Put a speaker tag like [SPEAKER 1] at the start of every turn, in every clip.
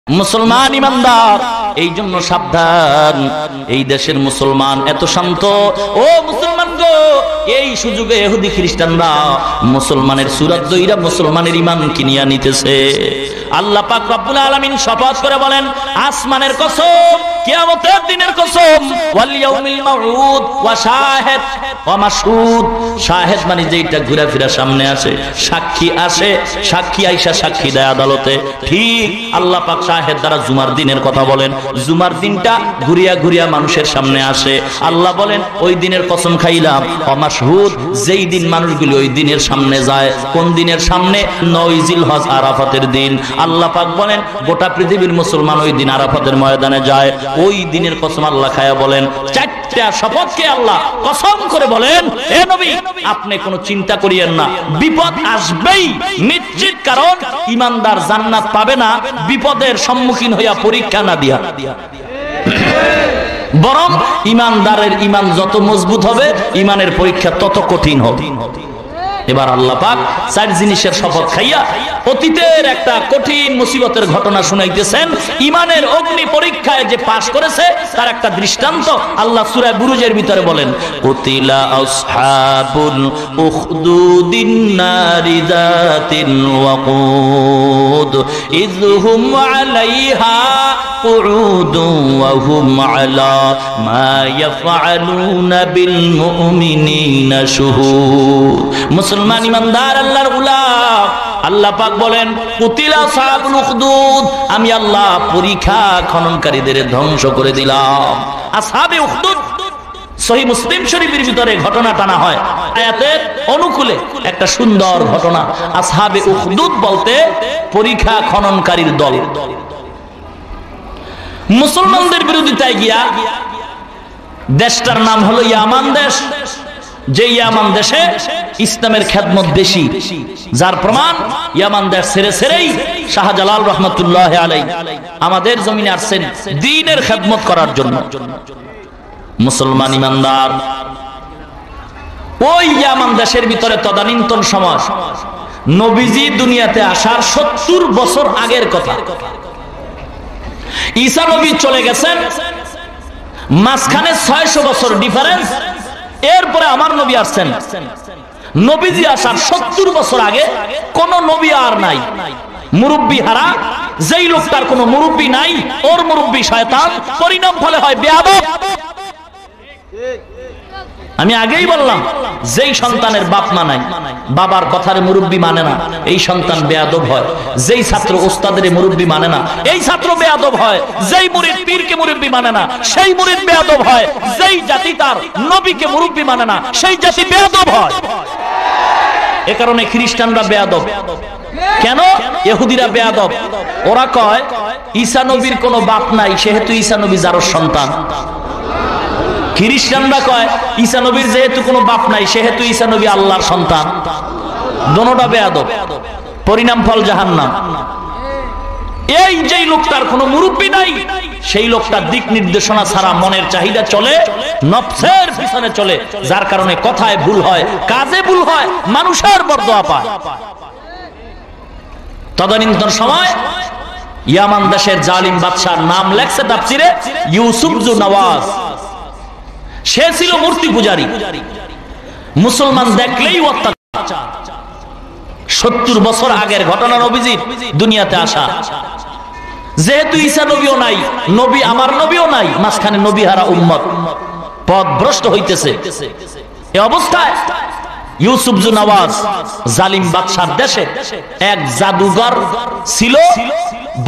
[SPEAKER 1] মুসলমান ইমানদার, এই জন্য সাবধান। এই দেশের মুসলমান এত শান্ত। ও মুসলমান গো, এই সুযোগে ইহুদি খ্রিস্টানরা মুসলমানের সুরাত দইরা মুসলমানের ঈমান কিনিয়া নিতেছে। আল্লাহ পাক রব্বুল আলামিন শপথ করে বলেন, আসমানের কসম, কিয়ামতের দিনের কসম, ওয়াল ইয়াউমিল মাউউদ ওয়া শাহিদ ওয়া মাশহুদ। শাহিদ মানে যেটা ঘুরা ফিরা সামনে আসে, সাক্ষী আসে, সাক্ষী আইসা সাক্ষী দেয় আদালতে। ঠিক আল্লাহ পাক শাহিদ দ্বারা জুমার দিনের কথা বলেন। জুমার দিনটা ঘুরিয়া ঘুরিয়া মানুষের সামনে আসে। আল্লাহ বলেন, ওই দিনের কসম খাইলাম। ওয়া মাশহুদ, যেই দিন মানুষগুলো ওই দিনের সামনে যায়। কোন দিনের সামনে? 9 জিলহজ, আরাফাতের দিন। আল্লাহ পাক বলেন, গোটা পৃথিবীর মুসলমান ওই দিন আরাফাতের ময়দানে যায়। ওই দিনের কসম আল্লাহ খায়া বলেন, চারটা শপথকে আল্লাহ কসম করে বলেন, হে নবী, আপনি কোনো চিন্তা করিয়েন না, বিপদ আসবেই নিশ্চিত। কারণ ঈমানদার জান্নাত পাবে না বিপদের সম্মুখীন হইয়া পরীক্ষা না দিয়া, বরং ঈমানদারের ঈমান যত মজবুত হবে, ঈমানের পরীক্ষা তত কঠিন হবে। এবার আল্লাহ পাক 4 জিনিসের শপথ খাইয়া অতীতের একটা কঠিন মুসিবতের ঘটনা শুনাইতেছেন। ঈমানের অগ্নি পরীক্ষায় যে পাশ করেছে তার একটা দৃষ্টান্ত আল্লাহ সূরা বুরুজের ভিতরে বলেন, কুতিলা আসহাবুল উখদুদিন নারি যাতিল ওয়াকুদ ইযহুম আলাইহা কুউদুন ওয়া হুম আলা মা ইয়াফআলুনা বিল মুমিনিনা শুহুদ। মুসলমান ইমানদার আল্লাহর গোলাম, আল্লাহ পাক বলেন, কুতিলা আসহাবুল উখদুদ, আমি আল্লাহ পরীক্ষা খননকারীদের ধ্বংস করে দিলাম। আসহাবে উখদুদ সহিহ মুসলিম শরীফের ভিতরে ঘটনা টানা হয় আয়াতের অনুকূলে, একটা সুন্দর ঘটনা। আসহাবে উখদুদ বলতে পরীক্ষা খননকারীর দল। মুসলমানদের বিরোধিতায় গিয়া, দেশটার নাম হলো ইয়ামান দেশ, যে ইয়ামান দেশে ইসলামের খেদমত বেশি, যার প্রমাণ ইয়ামান দেশ ছেড়ে ছেড়েই শাহজালাল রহমতুল্লাহ আলাইহি আমাদের জমিনে আসছেন দ্বীনের খেদমত করার জন্য। মুসলমান ইমানদার ওই ইয়ামান দেশের ভিতরে তদানীন্তন সময়, নবীজি দুনিয়াতে আসার 70 বছর আগের কথা। ঈসা নবী চলে গেছেন, মাঝখানে 600 বছর ডিফারেন্স। এরপরে আমার নবী আসছেন। নবীজি আসার 70 বছর আগে কোন নবী আর নাই, মুরব্বী হারা। যেই লোকটার কোনো মুরব্বী নাই, ওর মুরব্বী শয়তান, পরিণাম ফলে হয় বেয়াদব। আমি আগেই বললাম, যেই সন্তানের বাপ মা নাই, বাবার কথার মুরব্বী মানে না, এই সন্তান বেয়াদব হয়। যেই ছাত্র ওস্তাদের মুরব্বী মানে না, এই ছাত্র বেয়াদব হয়। যেই মুরিদ পীরকে মুরব্বী মানে না, সেই মুরিদ বেয়াদব হয়। যেই জাতি তার নবীকে মুরব্বী মানে না, সেই জাতি বেয়াদব হয়। এ কারণে খ্রিস্টানরা বেয়াদব। কেন? ইহুদিরা বেয়াদব। ওরা কয় ঈসা নবীর কোনো বাপ নাই, সেহেতু ঈসা নবী যারর সন্তান। খ্রিস্টানরা কয় ঈসা নবীর যেহেতু কোনো বাপ নাই, সেহেতু ঈসা নবী আল্লাহর সন্তান। দোনোটা বেয়াদব, পরিণাম ফল জাহান্নাম। এই যেই লোকটার কোনো মুরব্বী নাই, সেই লোকটার দিক নির্দেশনা ছাড়া মনের চাহিদা চলে, নফসের পিছনে চলে, যার কারণে কথায় ভুল হয়, কাজে ভুল হয়, মানুষের বরদোয়া পায়। তদানীন্তন সময় ইয়ামান দেশের জালিম বাদশার নাম লেখছে তাফসিরে ইউসুফ জু নওয়াজ। সে ছিল মূর্তি পূজারী, মুসলমান দেখলেই অত্যাচার। 70 বছর আগের ঘটনা নবীজির দুনিয়াতে আসা। যেহেতু ঈসা নবীও নাই, নবী আমার নবীও নাই, মাঝখানে নবী হারা উম্মত পথভ্রষ্ট হইতেছে। এই অবস্থায় ইউসুফ জু নওয়াজ জালিম বাদশার দেশে এক জাদুঘর ছিল।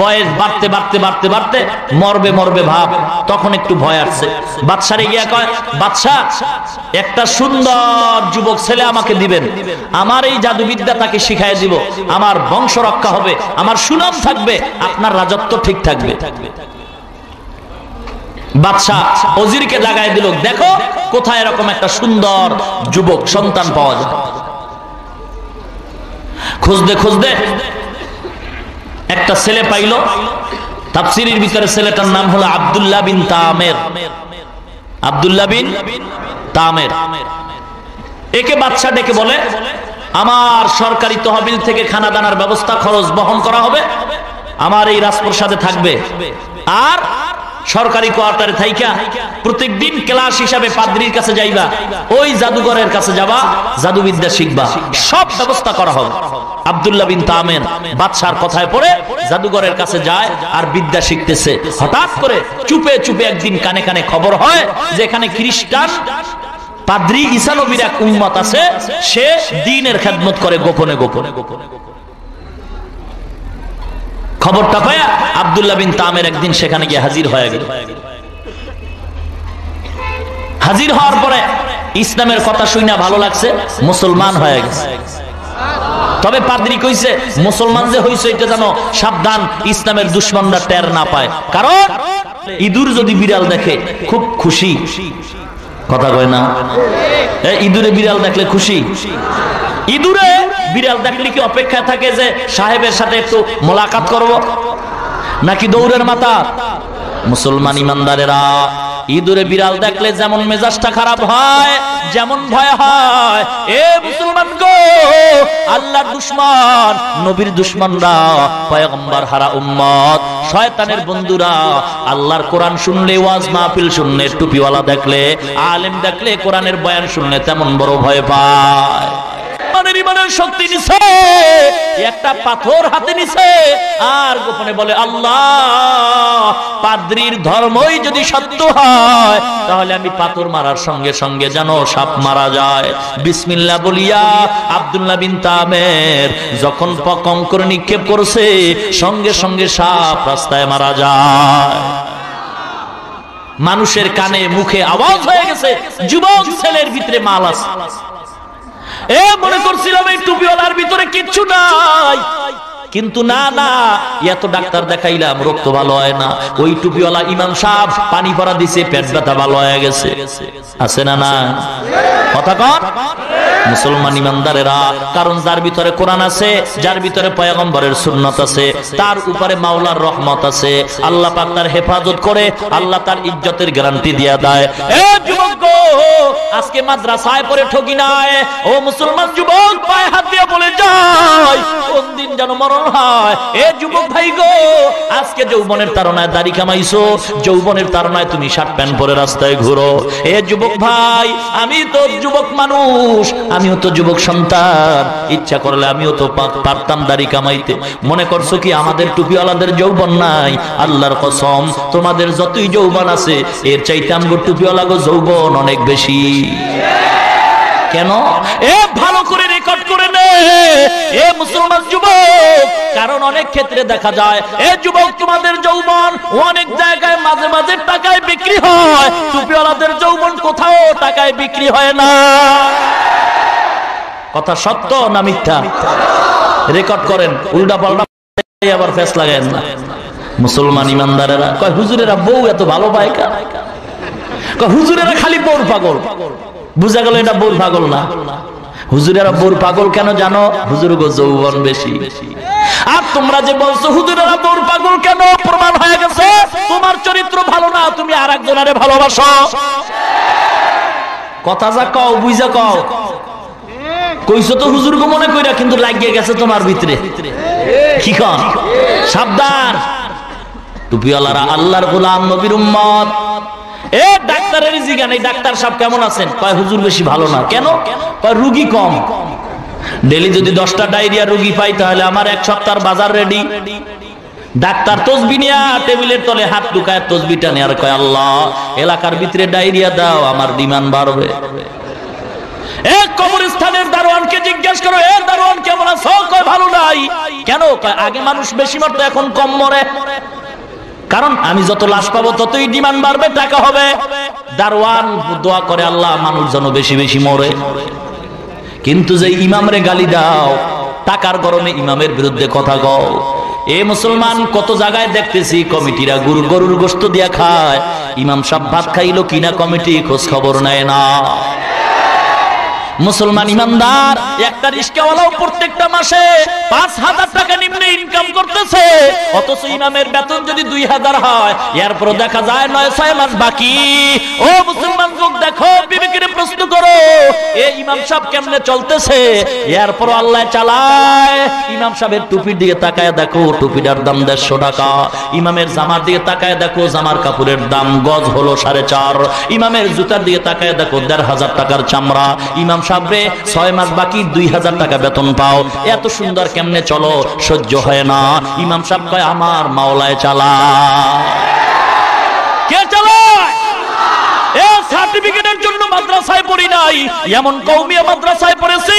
[SPEAKER 1] বয়স বাড়তে বাড়তে বাড়তে বাড়তে মরবে মরবে ভাব, তখন একটু ভয় আসছে। বাদশারে গিয়া কয়, বাদশাহ, একটা সুন্দর যুবক ছেলে আমাকে দিবেন, আমার এই জাদুবিদ্যা তাকে শিখাই দিব, আমার বংশ রক্ষা হবে, আমার সুনাম থাকবে, আপনার রাজত্ব ঠিক থাকবে। বাদশাহ ওজিরকে লাগাই দিল, দেখো কোথায় এরকম একটা সুন্দর যুবক সন্তান পাওয়া যায়। খুঁজতে খুঁজতে একটা ছেলে পাইল। তাফসীরের ভিতরে ছেলেটার নাম হলো আব্দুল্লাহ বিন তামের। আব্দুল্লাহ বিন তামের। একে বাদশা ডেকে বলে, আমার সরকারি তহবিল থেকে খানা দানার ব্যবস্থা খরচ বহন করা হবে, আমার এই রাজপ্রসাদে থাকবে আর সরকারি কোয়ার্টারে থাইকা প্রত্যেকদিন ক্লাস হিসাবে পাদ্রীর কাছে যাইবা, ওই জাদুঘরের কাছে যাবা, জাদুবিদ্যা শিখবা, সব ব্যবস্থা করা হবে। আব্দুল্লাহ বিন তামের বাদশার কথায় পড়ে জাদুঘরের কাছে যায় আর বিদ্যা শিখতেছে। হঠাৎ করে চুপে চুপে একদিন কানে কানে খবর হয় যে এখানে খ্রিস্টান পাদ্রী ঈসা নবীর এক উম্মত আছে, সে দ্বীনের খেদমত করে গোপনে গোপনে। খবরটা পায় আব্দুল্লাহ বিন তামের একদিন সেখানে গিয়ে হাজির হয়ে গেল। হাজির হওয়ার পরে ইসলামের কথা শুনে ভালো লাগছে, মুসলমান হয়ে গেছে। তবে পাদ্রী কইছে মুসলমান যে হইছে এটা জানো সাবধান, ইসলামের দুশমনরা টের না পায়। কারণ ইঁদুর যদি বিড়াল দেখে খুব খুশি, কথা কয় না, ইঁদুরে বিড়াল দেখলে খুশি। ইঁদুরে বিড়াল দেখলে কি অপেক্ষা থাকে যে সাহেবের সাথে একটু মোলাকাত করব, নাকি দৌড়ের মাথা? মুসলমান ইমানদারেরা ইঁদুরে বিড়াল দেখলে যেমন মেজাজটা খারাপ হয়, যেমন ভয় হয়, এ মুসলমান গো, আল্লাহর দুশমন, নবীর দুশমনরা, পয়গম্বর হারা উম্মত, শয়তানের বন্ধুরা আল্লাহর কোরআন শুনলে, ওয়াজ মাহফিল শুনলে, টুপিওয়ালা দেখলে, আলেম দেখলে, কোরআনের বয়ান শুনলে তেমন বড় ভয় পায়। ইমানের শক্তি নিছে, একটা পাথর হাতে নিছে আর গোপনে বলে আল্লাহ, পাদ্রীর ধর্মই যদি সত্য হয় তাহলে আমি পাথর মারার সঙ্গে সঙ্গে যেন সাপ মারা যায়। বিসমিল্লাহ বলিয়া আব্দুল্লাহ বিন তামের যখন কঙ্কর নিক্ষেপ করছে, সঙ্গে সঙ্গে সাপ রাস্তায় মারা যায়। মানুষের কানে মুখে আওয়াজ হয়ে গেছে, যুবক ছেলের ভিতরে মাল আছে। মনে করছিলাম এই টুপিওয়ালার ভিতরে কিচ্ছু নাই, কিন্তু না না, এত ডাক্তার দেখাইলাম রক্ত ভালো হয় না। ওই টুপিওয়ালা ইমাম সাহেব পানি পড়া দিছে, পেট ব্যথা ভালো হয়ে গেছে। আছে না না? কথা কর মুসলমান ইমানদারেরা, কারণ যার ভিতরে কোরআন আছে, যার ভিতরে পয়গম্বরের সুন্নাত আছে, তার উপরে মাওলার রহমত আছে, আল্লাহ পাক তার হেফাজত করে, আল্লাহ তার ইজ্জতের গ্যারান্টি দিয়া দেয়। এ যুবক গো, আজকে মাদ্রাসায় পড়ে ঠকি নাই, ও মুসলমান যুবক পায়ে হাত দিয়ে বলে যায় কোন দিন যেন মরণ হয়। এ যুবক ভাই গো, আজকে যৌবনের তাড়নায় দাড়ি কামাইছো, যৌবনের তাড়নায় তুমি শার্ট প্যান্ট পরে রাস্তায় ঘুরো। এ যুবক ভাই, আমি তো যুবক মানুষ, আমিও তো যুবক সন্তান, ইচ্ছা করলে আমিও তো পারতাম দাড়ি কামাইতে। মনে করছো কি আমাদের টুপিওয়ালাদের যৌবন নাই? আল্লাহর কসম, তোমাদের যতই যৌবন আছে এর চাইতে আমগো টুপিওয়ালাগো যৌবন অনেক বেশি। কেন? ভালো করে রেকর্ড করে নে এ মুসলমান যুবক, কারণ অনেক ক্ষেত্রে দেখা যায় এ যুবক তোমাদের যৌবন অনেক জায়গায় মাঝে মাঝে টাকায় বিক্রি হয়, টুপিওয়ালাদের যৌবন কোথাও টাকায় বিক্রি হয় না। কথা সত্য না মিথ্যা? রেকর্ড করেন, উল্টা পাল্টা আবার ফেস লাগায়েন না। মুসলমান ইমানদারেরা কয় হুজুরেরা বউ এত ভালো পায় কা? কয় হুজুরেরা খালি বউর পাগল। বুঝা গেল এটা বউর পাগল না। হুজুরেরা বউর পাগল কেন জানো? হুজুর গো যৌবন বেশি। আর তোমরা যে বলছো হুজুরেরা বউর পাগল কেন, প্রমাণ হয়ে গেছে তোমার চরিত্র ভালো না, তুমি আর একজনের ভালোবাসো। কথা যা কও বুঝা কও, কইছো তো হুজুর গো মনে কইরা, কিন্তু লাগিয়ে গেছে তোমার ভিতরে। কি কন? সাবধান, টুপিওয়ালারা আল্লাহর গোলাম, নবীর উম্মত। এ ডাক্তারের জিজ্ঞাসা নেই, ডাক্তার সাহেব কেমন আছেন? কয় হুজুর বেশি ভালো না। কেন? কয় রুগী কম। ডেলি যদি 10টা ডায়রিয়া রুগী পাই তাহলে আমার এক সপ্তাহ বাজার রেডি। ডাক্তার তসবি নিয়া টেবিলের তলে হাত ঢুকায় তসবিটা নিয়ে আর কয় আল্লাহ এলাকার ভিতরে ডায়রিয়া দাও, আমার ডিমান্ড বাড়বে। এক কবরস্থানের দারোয়ানকে জিজ্ঞাসা করো, এ দারোয়ান কেমন আছো? কয় ভালো নাই। কেন? কয় আগে মানুষ বেশি মরতো, এখন কম মরে। কারণ আমি যত লাশ পাবো ততই ডিমান্ড বাড়বে, টাকা হবে। দারোয়ান দোয়া করে আল্লাহ মানুষ যেন বেশি বেশি মরে। কিন্তু যে ইমামরে গালি দাও, টাকার গরমে ইমামের বিরুদ্ধে কথা কও। এ মুসলমান, কত জায়গায় দেখতেছি কমিটিরা গরুর গোশত দিয়া খায়, ইমাম সাহেব ভাত খাইলো কিনা কমিটি খোঁজ খবর নেয় না। মুসলমান ইমানদার একটা রিস্কাওয়ালাও প্রত্যেকটা মাসে 5,000 টাকা নিম্নে ইনকাম করতেছে, অথচ ইমামের বেতন যদি 2,000 হয়, এরপর দেখা যায় 9-6 মাস বাকি। ও মুসলমান লোক, দেখো, বিবেকের প্রশ্ন করো, এই ইমাম সাহেব কেমনে চলতেছে, এরপর আল্লাহ চালায়। ইমাম সাহেবের টুপির দিকে তাকায় দেখো, টুপিটার দাম 150 টাকা। ইমামের জামার দিকে তাকায় দেখো, জামার কাপড়ের দাম গজ হলো 4.5। ইমামের জুতার দিকে তাকায় দেখো, 1,500 টাকার চামড়া। ইমাম সাহেবরে 6 মাস বাকি 2,000 টাকা বেতন পাও, এত সুন্দর কেমনে চলো, সহ্য হয় না। ইমাম সাহেব কয়, আমার মাওলায় চালা। কে চালায়? সার্টিফিকেটের জন্য মাদ্রাসায় পড়ি নাই, এমন কওমিয়া মাদ্রাসায় পড়েছি।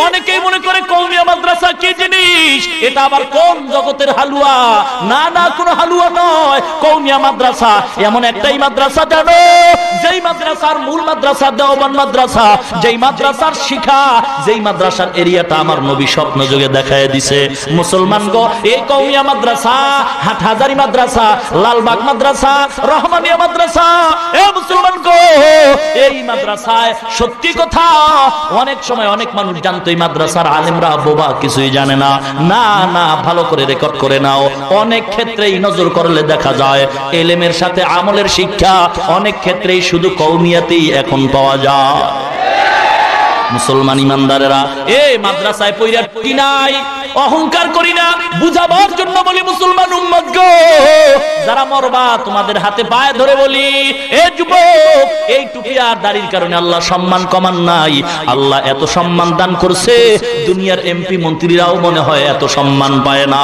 [SPEAKER 1] অনেকেই মনে করে কওমিয়া মাদ্রাসা কি জিনিস, এটা আবার কোন জগতের হালুয়া। না না, কোন হালুয়া নয়। কওমিয়া মাদ্রাসা এমন একটাই মাদ্রাসা জানো, যেই মাদ্রাসার মূল মাদ্রাসা দেওবন্দ মাদ্রাসা, যেই মাদ্রাসার শিক্ষা, যেই মাদ্রাসার এরিয়াটা আমার নবী স্বপ্ন যোগে দেখায় দিছে। মুসলমান গো, এই কওমিয়া মাদ্রাসা, হাটহাজারী মাদ্রাসা, লালবাগ মাদ্রাসা, রহমানিয়া মাদ্রাসা, এ মুসলমান গো, এই মাদ্রাসায় সত্যি কথা অনেক সময় অনেক মানুষ জানতো, এই মাদ্রাসার আলেমরা বোবা, কিছুই জানে না। না না, ভালো করে রেকর্ড করে নাও। অনেক ক্ষেত্রেই নজর করলে দেখা যায় এলেমের সাথে আমলের শিক্ষা অনেক ক্ষেত্রেই শুধু কওমিয়াতেই এখন পাওয়া যায়। মুসলমান ইমানদারেরা, এই মাদ্রাসায় পয়রা কি নাই, অহংকার করি না, বুঝাবার জন্য বলি। মুসলমান উম্মত গো, যারা মরবা তোমাদের হাতে পায়ে ধরে বলি, এ যুবক, এই টুপি আর দাড়ির কারণে আল্লাহ সম্মান কমান নাই। আল্লাহ এত সম্মান দান করছে, দুনিয়ার এমপি মন্ত্রীরাও মনে হয় এত সম্মান পায় না।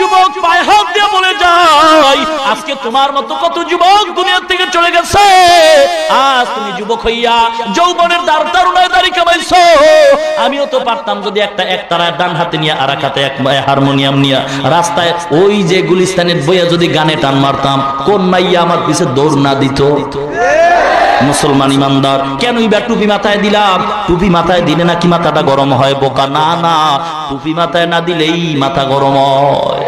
[SPEAKER 1] যুবক, পায়ে হাত দিয়ে বলে যাই, আজকে তোমার মতো কত যুবক দুনিয়া থেকে চলে গেছে। আজ তুমি যুবক হইয়া যৌবনের তারুণায় দাড়ি কামাইছো। আমিও তো পারতাম যদি একতারায় ডান হাতে নিয়ে আর এক হাতে হারমোনিয়াম নিয়ে রাস্তায় ওই যে গুলিস্তানের বইয়া যদি গানে টান মারতাম, কোন মাইয়া আমার পিছে দৌড় না দিত। মুসলমান ইমানদার, কেন এবার টুপি মাথায় দিলাম? টুপি মাথায় দিলে নাকি মাথাটা গরম হয়? বোকা, না না, টুপি মাথায় না দিলেই মাথা গরম হয়।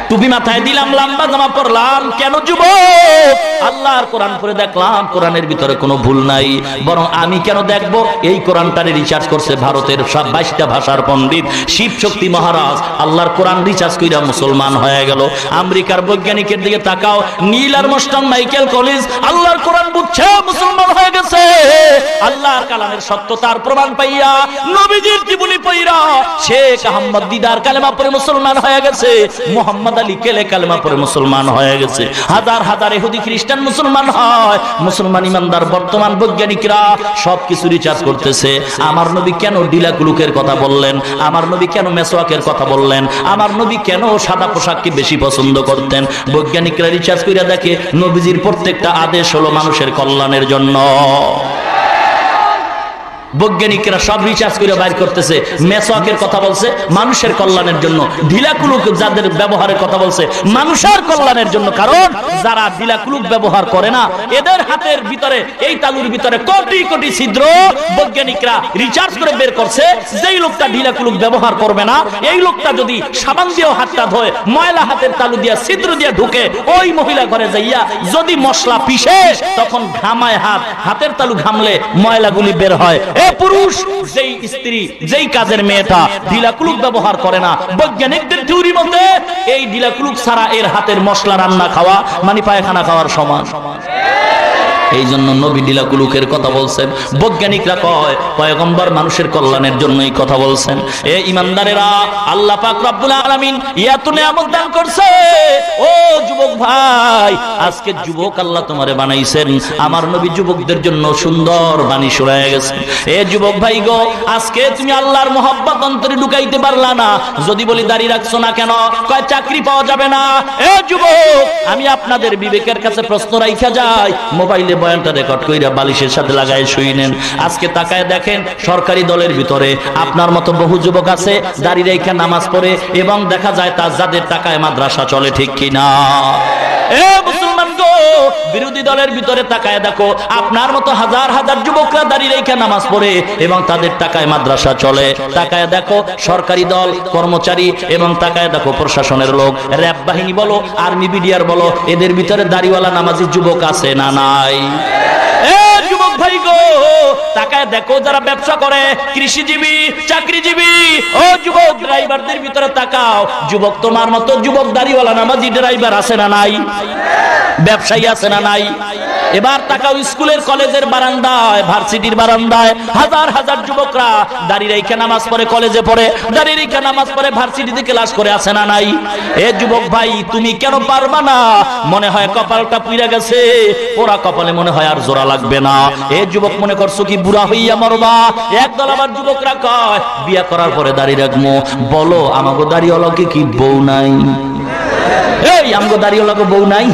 [SPEAKER 1] টুপি মাথায় দিলাম, লম্বা জামা পরলাম, কেন যুবক? আল্লাহর কোরআন পড়ে দেখলাম কোরআনের ভিতরে কোনো ভুল নাই। বরং আমি কেন দেখবো? এই কোরআনটারে রিসার্চ করছে ভারতের 22টা ভাষার পণ্ডিত শিব শক্তি মহারাজ। আল্লাহর কোরআন রিসার্চ কইরা মুসলমান হয়ে গেল। আমেরিকার বৈজ্ঞানিকের দিকে তাকাও, নীল আর্মস্ট্রং, মাইকেল কলিন্স, আল্লাহর কোরআন বুঝছে, মুসলমান হয়ে গেছে। আল্লাহর কালামের সত্যতার প্রমাণ পাইয়া, নবীজির জীবনী পড়া শেখ আহমদ দিদার কালেমা পড়ে মুসলমান হয়ে গেছে। মুহাম্মদ আলী কেলে কালেমা পড়ে মুসলমান হয়ে গেছে। হাজার হাজার ইহুদি খ্রিস্টান মুসলমান হয়। মুসলমান ইমানদার বর্তমান বৈজ্ঞানিকরা সবকিছু রিসার্চ করতেছে। আমার নবী কেন ডিলাকুলুকের কথা বললেন? আমার নবী কেন মেসওয়াকের কথা বললেন? আমার নবী কেন সাদা পোশাককে বেশি পছন্দ করতেন? বৈজ্ঞানিকরা রিসার্চ করে দেখে নবীজির প্রত্যেকটা আদেশ হলো মানুষের কল্যাণের জন্য। বৈজ্ঞানিকরা সব রিসার্চ করে বাইর করতেছে, মেসওয়াকের কথা বলছে মানুষের কল্যাণের জন্য, ঢিলাকুলুক যাদের ব্যবহারের কথা বলছে মানুষের কল্যাণের জন্য। কারণ যারা ঢিলাকুলুক ব্যবহার করে না, এদের হাতের ভিতরে, এই তালুর ভিতরে কোটি কোটি ছিদ্র। বৈজ্ঞানিকরা রিসার্চ করে বের করছে, যেই লোকটা ঢিলাকুলুক ব্যবহার করবে না, এই লোকটা যদি সাবান দিয়েও হাতটা ধোয়, ময়লা হাতের তালু দিয়া ছিদ্র দিয়ে ঢুকে ওই মহিলা ঘরে যাইয়া যদি মশলা পিষে, তখন ঘামায় হাতের তালু ঘামলে ময়লাগুলি বের হয়। এ পুরুষ, যেই স্ত্রী, যেই কাজের মেয়েটা ঢিলাকুলুক ব্যবহার করে না, বৈজ্ঞানিকদের থিওরি মতে এই ঢিলাকুলুক ছাড়া এর হাতের মশলা রান্না খাওয়া মানে পায়খানা খাওয়ার সমান। এই জন্য নবী ঢিলাকুলুকের কথা বলছেন। বৈজ্ঞানিকরা কয় পয়গম্বর মানুষের কল্যাণের জন্যই কথা বলছেন। এ ইমানদারেরা, আল্লাহ পাক রব্বুল আলামিন এত নিয়ামত দান করছে। ও যুবক ভাই, আজকে যুবক আল্লাহ তোমারে বানাইছেন। আমার নবী যুবকদের জন্য সুন্দর বাণী শোনায় গেছেন। এ যুবক ভাই গো, আজকে তুমি আল্লাহর মহব্বত অন্তরে ঢুকাইতে পারলা না। যদি বলি দাঁড়িয়ে রাখছো না কেন? কয় চাকরি পাওয়া যাবে না। এ যুবক, আমি আপনাদের বিবেকের কাছে প্রশ্ন রাইখা যাই, মোবাইলে বয়ানটা রেকর্ড কইরা বালিশের সাথে লাগায় শুইনেন। আজকে তাকায় দেখেন, সরকারি দলের ভিতরে আপনার মতো বহু যুবক আছে দাঁড়িয়ে রেখে নামাজ পড়ে, এবং দেখা যায় তার যাদের টাকায় মাদ্রাসা চলে, ঠিক কিনা? এ মুসলমান গো, বিরোধী দলের ভিতরে তাকায় দেখো, আপনার মতো হাজার হাজার যুবকরা দাঁড়িয়ে রেখে নামাজ পড়ে এবং তাদের টাকায় মাদ্রাসা চলে। তাকায় দেখো সরকারি দল, কর্মচারী, এবং তাকায় দেখো প্রশাসনের লোক, র‍্যাব বাহিনী বলো, আর্মি বিডিআর বলো, এদের ভিতরে দাড়িওয়ালা নামাজি যুবক আছে না নাই? এ যুবক ভাই গো, তাকায় দেখো যারা ব্যবসা করে, কৃষিজীবী, চাকরিজীবী, ও যুবক ড্রাইভারদের ভিতরে তাকাও। যুবক তোমার মতো যুবক দাড়িওয়ালা নামাজি ড্রাইভার আছে না নাই? ব্যবসায়ী আছে না নাই? এবার তাকাও স্কুলের কলেজের বারান্দায়, ভার্সিটির বারান্দায় হাজার হাজার যুবকরা দাঁড়িয়ে রেখে নামাজ পড়ে, কলেজে পড়ে, দাঁড়িয়ে রেখে নামাজ পড়ে, ভার্সিটিতে ক্লাস করে, আছে না নাই? এ যুবক ভাই, তুমি কেন পারবা না? মনে হয় কপালটা পুড়ে গেছে, পোড়া কপালে মনে হয় আর জোড়া লাগবে না। এ যুবক মনে করছো কি বুড়া হইয়া মরবা? একদল আবার যুবকরা কয় বিয়া করার পরে দাঁড়িয়ে রাখবো। বলো আমাগো দাঁড়িওয়ালাকে কি বউ নাই? এই আমগো দাঁড়িওয়ালাকে বউ নাই?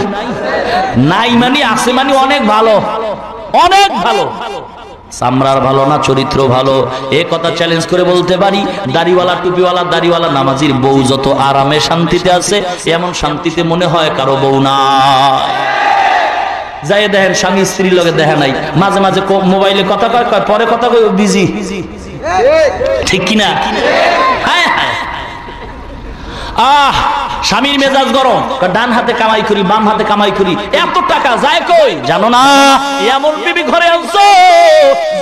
[SPEAKER 1] নাই মানে আছে, মানে অনেক ভালো, অনেক ভালো। চামড়ার ভালো না চরিত্র ভালো? এ কথা চ্যালেঞ্জ করে বলতে পারি, দাড়িওয়ালা, টুপিওয়ালা, দাড়িওয়ালা নামাজির বউ যত আরামে শান্তিতে আছে, এমন শান্তিতে মনে হয় কারো বউ না। যাই দেখেন স্বামী স্ত্রীর লগে দেখা নাই, মাঝে মাঝে মোবাইলে কথা কয়, পরে কথা কয় বিজি, ঠিক কিনা? হ্যাঁ হ্যাঁ। স্বামীর মেজাজ গরম, ডান হাতে কামাই করি, বাম হাতে কামাই করি, এত টাকা যায় কই জানো না? এমন বিবি ঘরে আনছো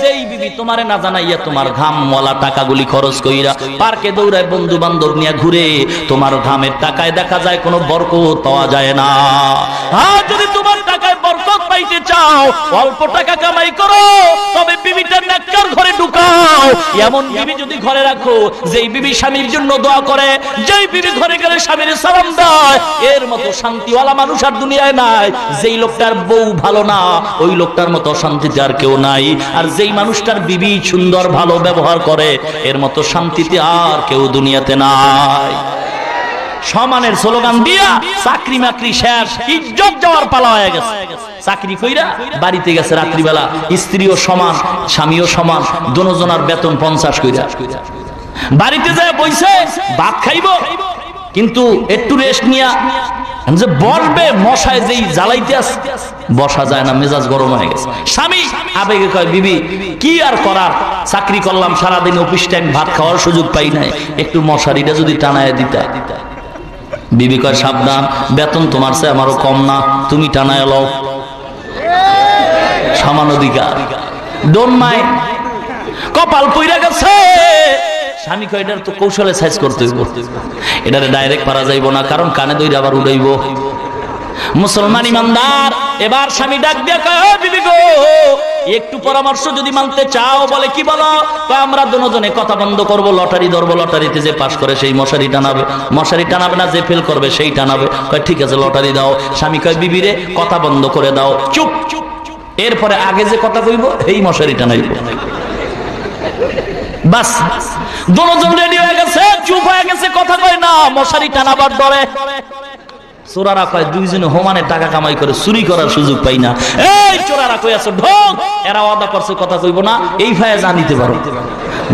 [SPEAKER 1] যেই বিবি তোমারে না জানাইয়া তোমার ঘামওয়ালা টাকাগুলি খরচ কইরা পার্কে দৌড়ায়, বন্ধু বান্ধব নিয়ে ঘুরে, তোমার ঘামের টাকায় দেখা যায় কোনো বরকত পাওয়া যায় না। যদি তোমার টাকায় বরকত পাইতে চাও, অল্প টাকা কামাই করো, তবে বিবিটা নেককার ঘরে ঢুকাও। এমন বিবি যদি ঘরে রাখো, যেই বিবি স্বামীর জন্য দোয়া করে, যেই বিবি ঘরে গেলে স্বামীর সালাম দেয়, এর মতো শান্তিওয়ালা মানুষ আর দুনিয়ায় নাই। যেই লোকটার বউ ভালো না, ওই লোকটার মতো শান্তিতে আর কেউ নাই। আর যেই মানুষটার বিবি সুন্দর ভালো ব্যবহার করে, এর মতো শান্তিতে আর কেউ দুনিয়াতে নাই। সমানের স্লোগান দিয়া চাকরি মাকরি শেষ, ইজ্জত যাওয়ার পালা হয়ে গেছে। চাকরি কইরা বাড়িতে গেছে রাত্রিবেলা, স্ত্রীও সমান, স্বামীও সমান, দুজনের বেতন 50 কইরা। বাড়িতে যায় বইছে ভাত খাইব, কিন্তু একটু রেস্ট নিয়া যে বসবে, মশায় যেই জ্বালাইতে আসে বসা যায় না, মেজাজ গরম হয়ে গেছে। স্বামী আবেগে কয় বিবি কি আর করার, চাকরি করলাম সারাদিন, অফিস টাইম, ভাত খাওয়ার সুযোগ পাই নাই, একটু মশারিটা যদি টানায় দিতা। বিবি কয় সাবধান, বেতন তোমার চেয়ে আমারও কম না, তুমি টানায় লও, সমান অধিকার, ডোন্ট মাইন্ড। কপাল পইরা গেছে। স্বামী কয় এটার তো কৌশলে সাইজ করতে হইব, এটারে ডাইরেক্ট পারা যাইব না, কারণ কানে দইরা আবার উড়াইব। মুসলমান ইমানদার এবার স্বামী ডাক দিয়া কয় বিবি গো, একটু পরামর্শ যদি মানতে চাও। বলে কি বলো? আমরা দুজনে কথা বন্ধ করব, লটারি ধরবো, লটারিতে যে পাস করে সেই মশারি টানাবে, মশারি টানাবে না যে ফেল করবে সেই টানাবে। কয় ঠিক আছে লটারি দাও। স্বামী কয় বিবিরে কথা বন্ধ করে দাও, চুপ। এরপরে আগে যে কথা কইব এই মশারি টানাইব। বাস দুজন রেডি হয়ে গেছে, চুপ হয়ে গেছে, কথা কয় না, মশারি টানাবার ডরে। চোরারা কয় দুইজনে হোমানে টাকা কামাই করে, চুরি করার সুযোগ পাই না। এই চোরারা কই আছে ঢোক, এরা ওয়াদা করছে কথা কইব না, এই ফায়ে জানিতে পারো।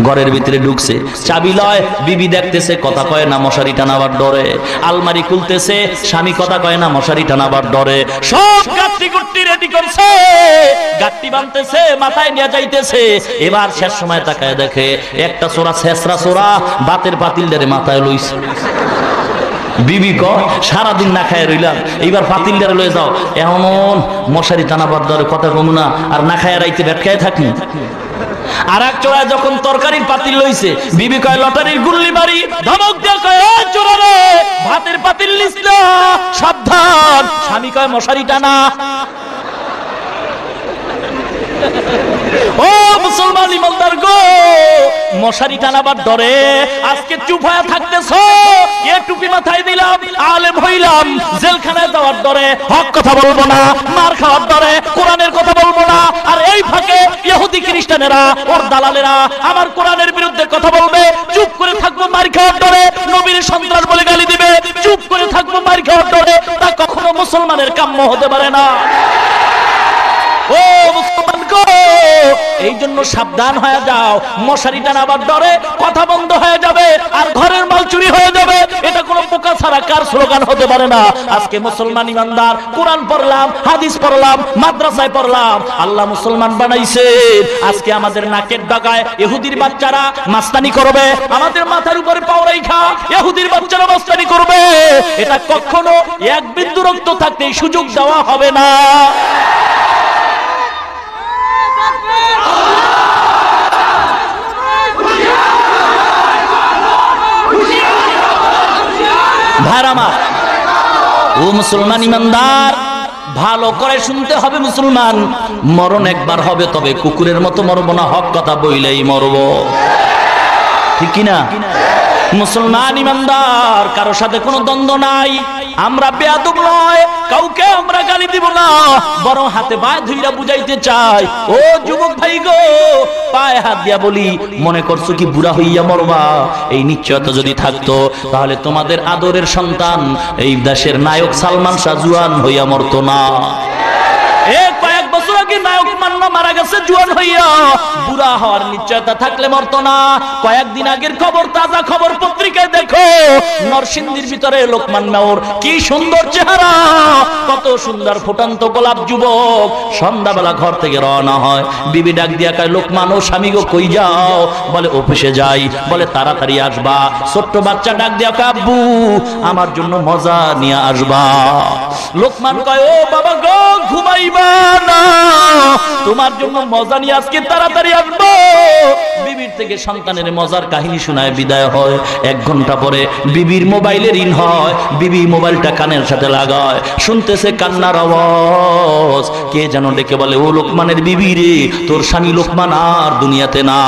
[SPEAKER 1] ঘরের ভিতরে ঢুকছে, চাবি লয়, বিবি দেখতেছে কথা কয় না, মশারি টানাবার ডরে। আলমারি খুলতেছে, স্বামী কথা কয় না, মশারি টানাবার ডরে। সব গাট্টি গুট্টি রেডি করছে, গাট্টি বানতেছে, মাথায় নিয়ে যাইতেছে। এবার শেষ সময় তাকায় দেখে একটা চোরা, শেষরা চোরা, বাতের পাতিল ধরে মাথায় লইছে। বিবি কয় সারাদিন না খায় রইলাম, এইবার পাতিলদারে লয়ে যাও। এমন মশারি টানাবার ধরে কথা কম না, আর না খায় রাইতে ভেটকায় থাকি। আর এক চোরায় যখন তরকারির পাতিল লইছে, বিবি কয় লটারির গুল্লি বাড়ি, ধমক দিয়ে কয় চোরা রে, ভাতের পাতিল লিস না, সাবধান। স্বামী কয় মশারি টানা। ও মুসলমান ইমানদার গো, মশারি টানাবার ডরে আজকে চুপ হয়ে থাকতেছ। এ টুপি মাথায় দিলাম, আলেম হইলাম, জেলখানায় যাওয়ার ডরে হক কথা বলবো না, মার খাওয়ার ডরে কোরআনের কথা বলবো না। আর এই ফাঁকে ইহুদি খ্রিস্টানেরা, ওর দালালেরা আমার কোরআনের বিরুদ্ধে কথা বলবে, চুপ করে থাকবো মার খাওয়ার ডরে। নবীর সন্ত্রাস বলে গালি দিবে, চুপ করে থাকবো মার খাওয়ার ডরে। তা কখনো মুসলমানের কাম্য হতে পারে না। ও মুসলমান গো, এই জন্য সাবধান হয়ে যাও। মশারি টানাবার ডরে কথা বন্ধ হয়ে যাবে, আর ঘরের মাল চুরি হয়ে যাবে। এটা কোনো পোকা ছাড়া কার স্লোগান হতে পারে না। আজকে মুসলমান ইমানদার কোরআন পড়লাম, হাদিস পড়লাম, মাদ্রাসায় পড়লাম, আল্লাহ মুসলমান বানাইছে। আজকে আমাদের নাকের ডাকায় ইহুদির বাচ্চারা মাস্তানি করবে, আমাদের মাথার উপরে পাও রাইখা ইহুদির বাচ্চারা মাস্তানি করবে। এটা কখনো এক বিন্দু রক্ত থাকতে সুযোগ দেওয়া হবে না। ভাইরা আমার, ও মুসলমান ইমানদার, ভালো করে শুনতে হবে মুসলমান, মরণ একবার হবে, তবে কুকুরের মতো মরব না, হক কথা বইলেই মরব, ঠিক কিনা? মুসলমান ইমানদার, কারো সাথে কোনো দ্বন্দ্ব নাই, আমরা বেয়াদব নয়, কাউকে আমরা গালি দিব না, বরং হাতে পায়ে ধইরা বুঝাইতে চাই। ও যুবক ভাই গো, পায়ে হাত দিয়া বলি, মনে করছো কি বুড়া হইয়া মরবা? এই নিশ্চয়তা যদি থাকতো তাহলে তোমাদের আদরের সন্তান এই দেশের নায়ক সালমান শাহ জুয়ান হইয়া মরতো না। কয়েক বছর আগে নায়ক মান্না মারা গেছে জুয়ান হইয়া, বুড়া হওয়ার নিশ্চয়তা থাকলে মরতো না। কয়েকদিন আগের খবর, তাজা খবর পত্রিকায় দেখো, নরসিংদীর ভিতরে লোকমান মেয়র, কি সুন্দর চেহারা, কত সুন্দর ফুটন্ত গোলাপ যুবক, সন্ধ্যাবেলা ঘর থেকে রওনা হয়, বিবি ডাক দিয়া কয়, লোকমান ও স্বামী গো কই যাও? বলে অফিসে যাই। বলে তাড়াতাড়ি আসবা। ছোট্ট বাচ্চা ডাক দিয়া কয়, আব্বু আমার জন্য মজা নিয়ে আসবা। লোকমান কয়, ও বাবা গো ঘুমাইবা না, তোমার জন্য মজা নিয়ে আজকে তাড়াতাড়ি আসবো। বিবির থেকে সন্তানের মজার কাহিনী শোনায় বিদায় হয়। 1 ঘন্টা পরে বিবির মোবাইলে ঋণ হয়, বিবি মোবাইলটা কানের সাথে লাগায়, শুনতেছে কান্নার আওয়াজ, কে যেন ডেকে বলে, ও লোকমানের বিবি রে, তোর স্বামী লোকমান আর দুনিয়াতে না।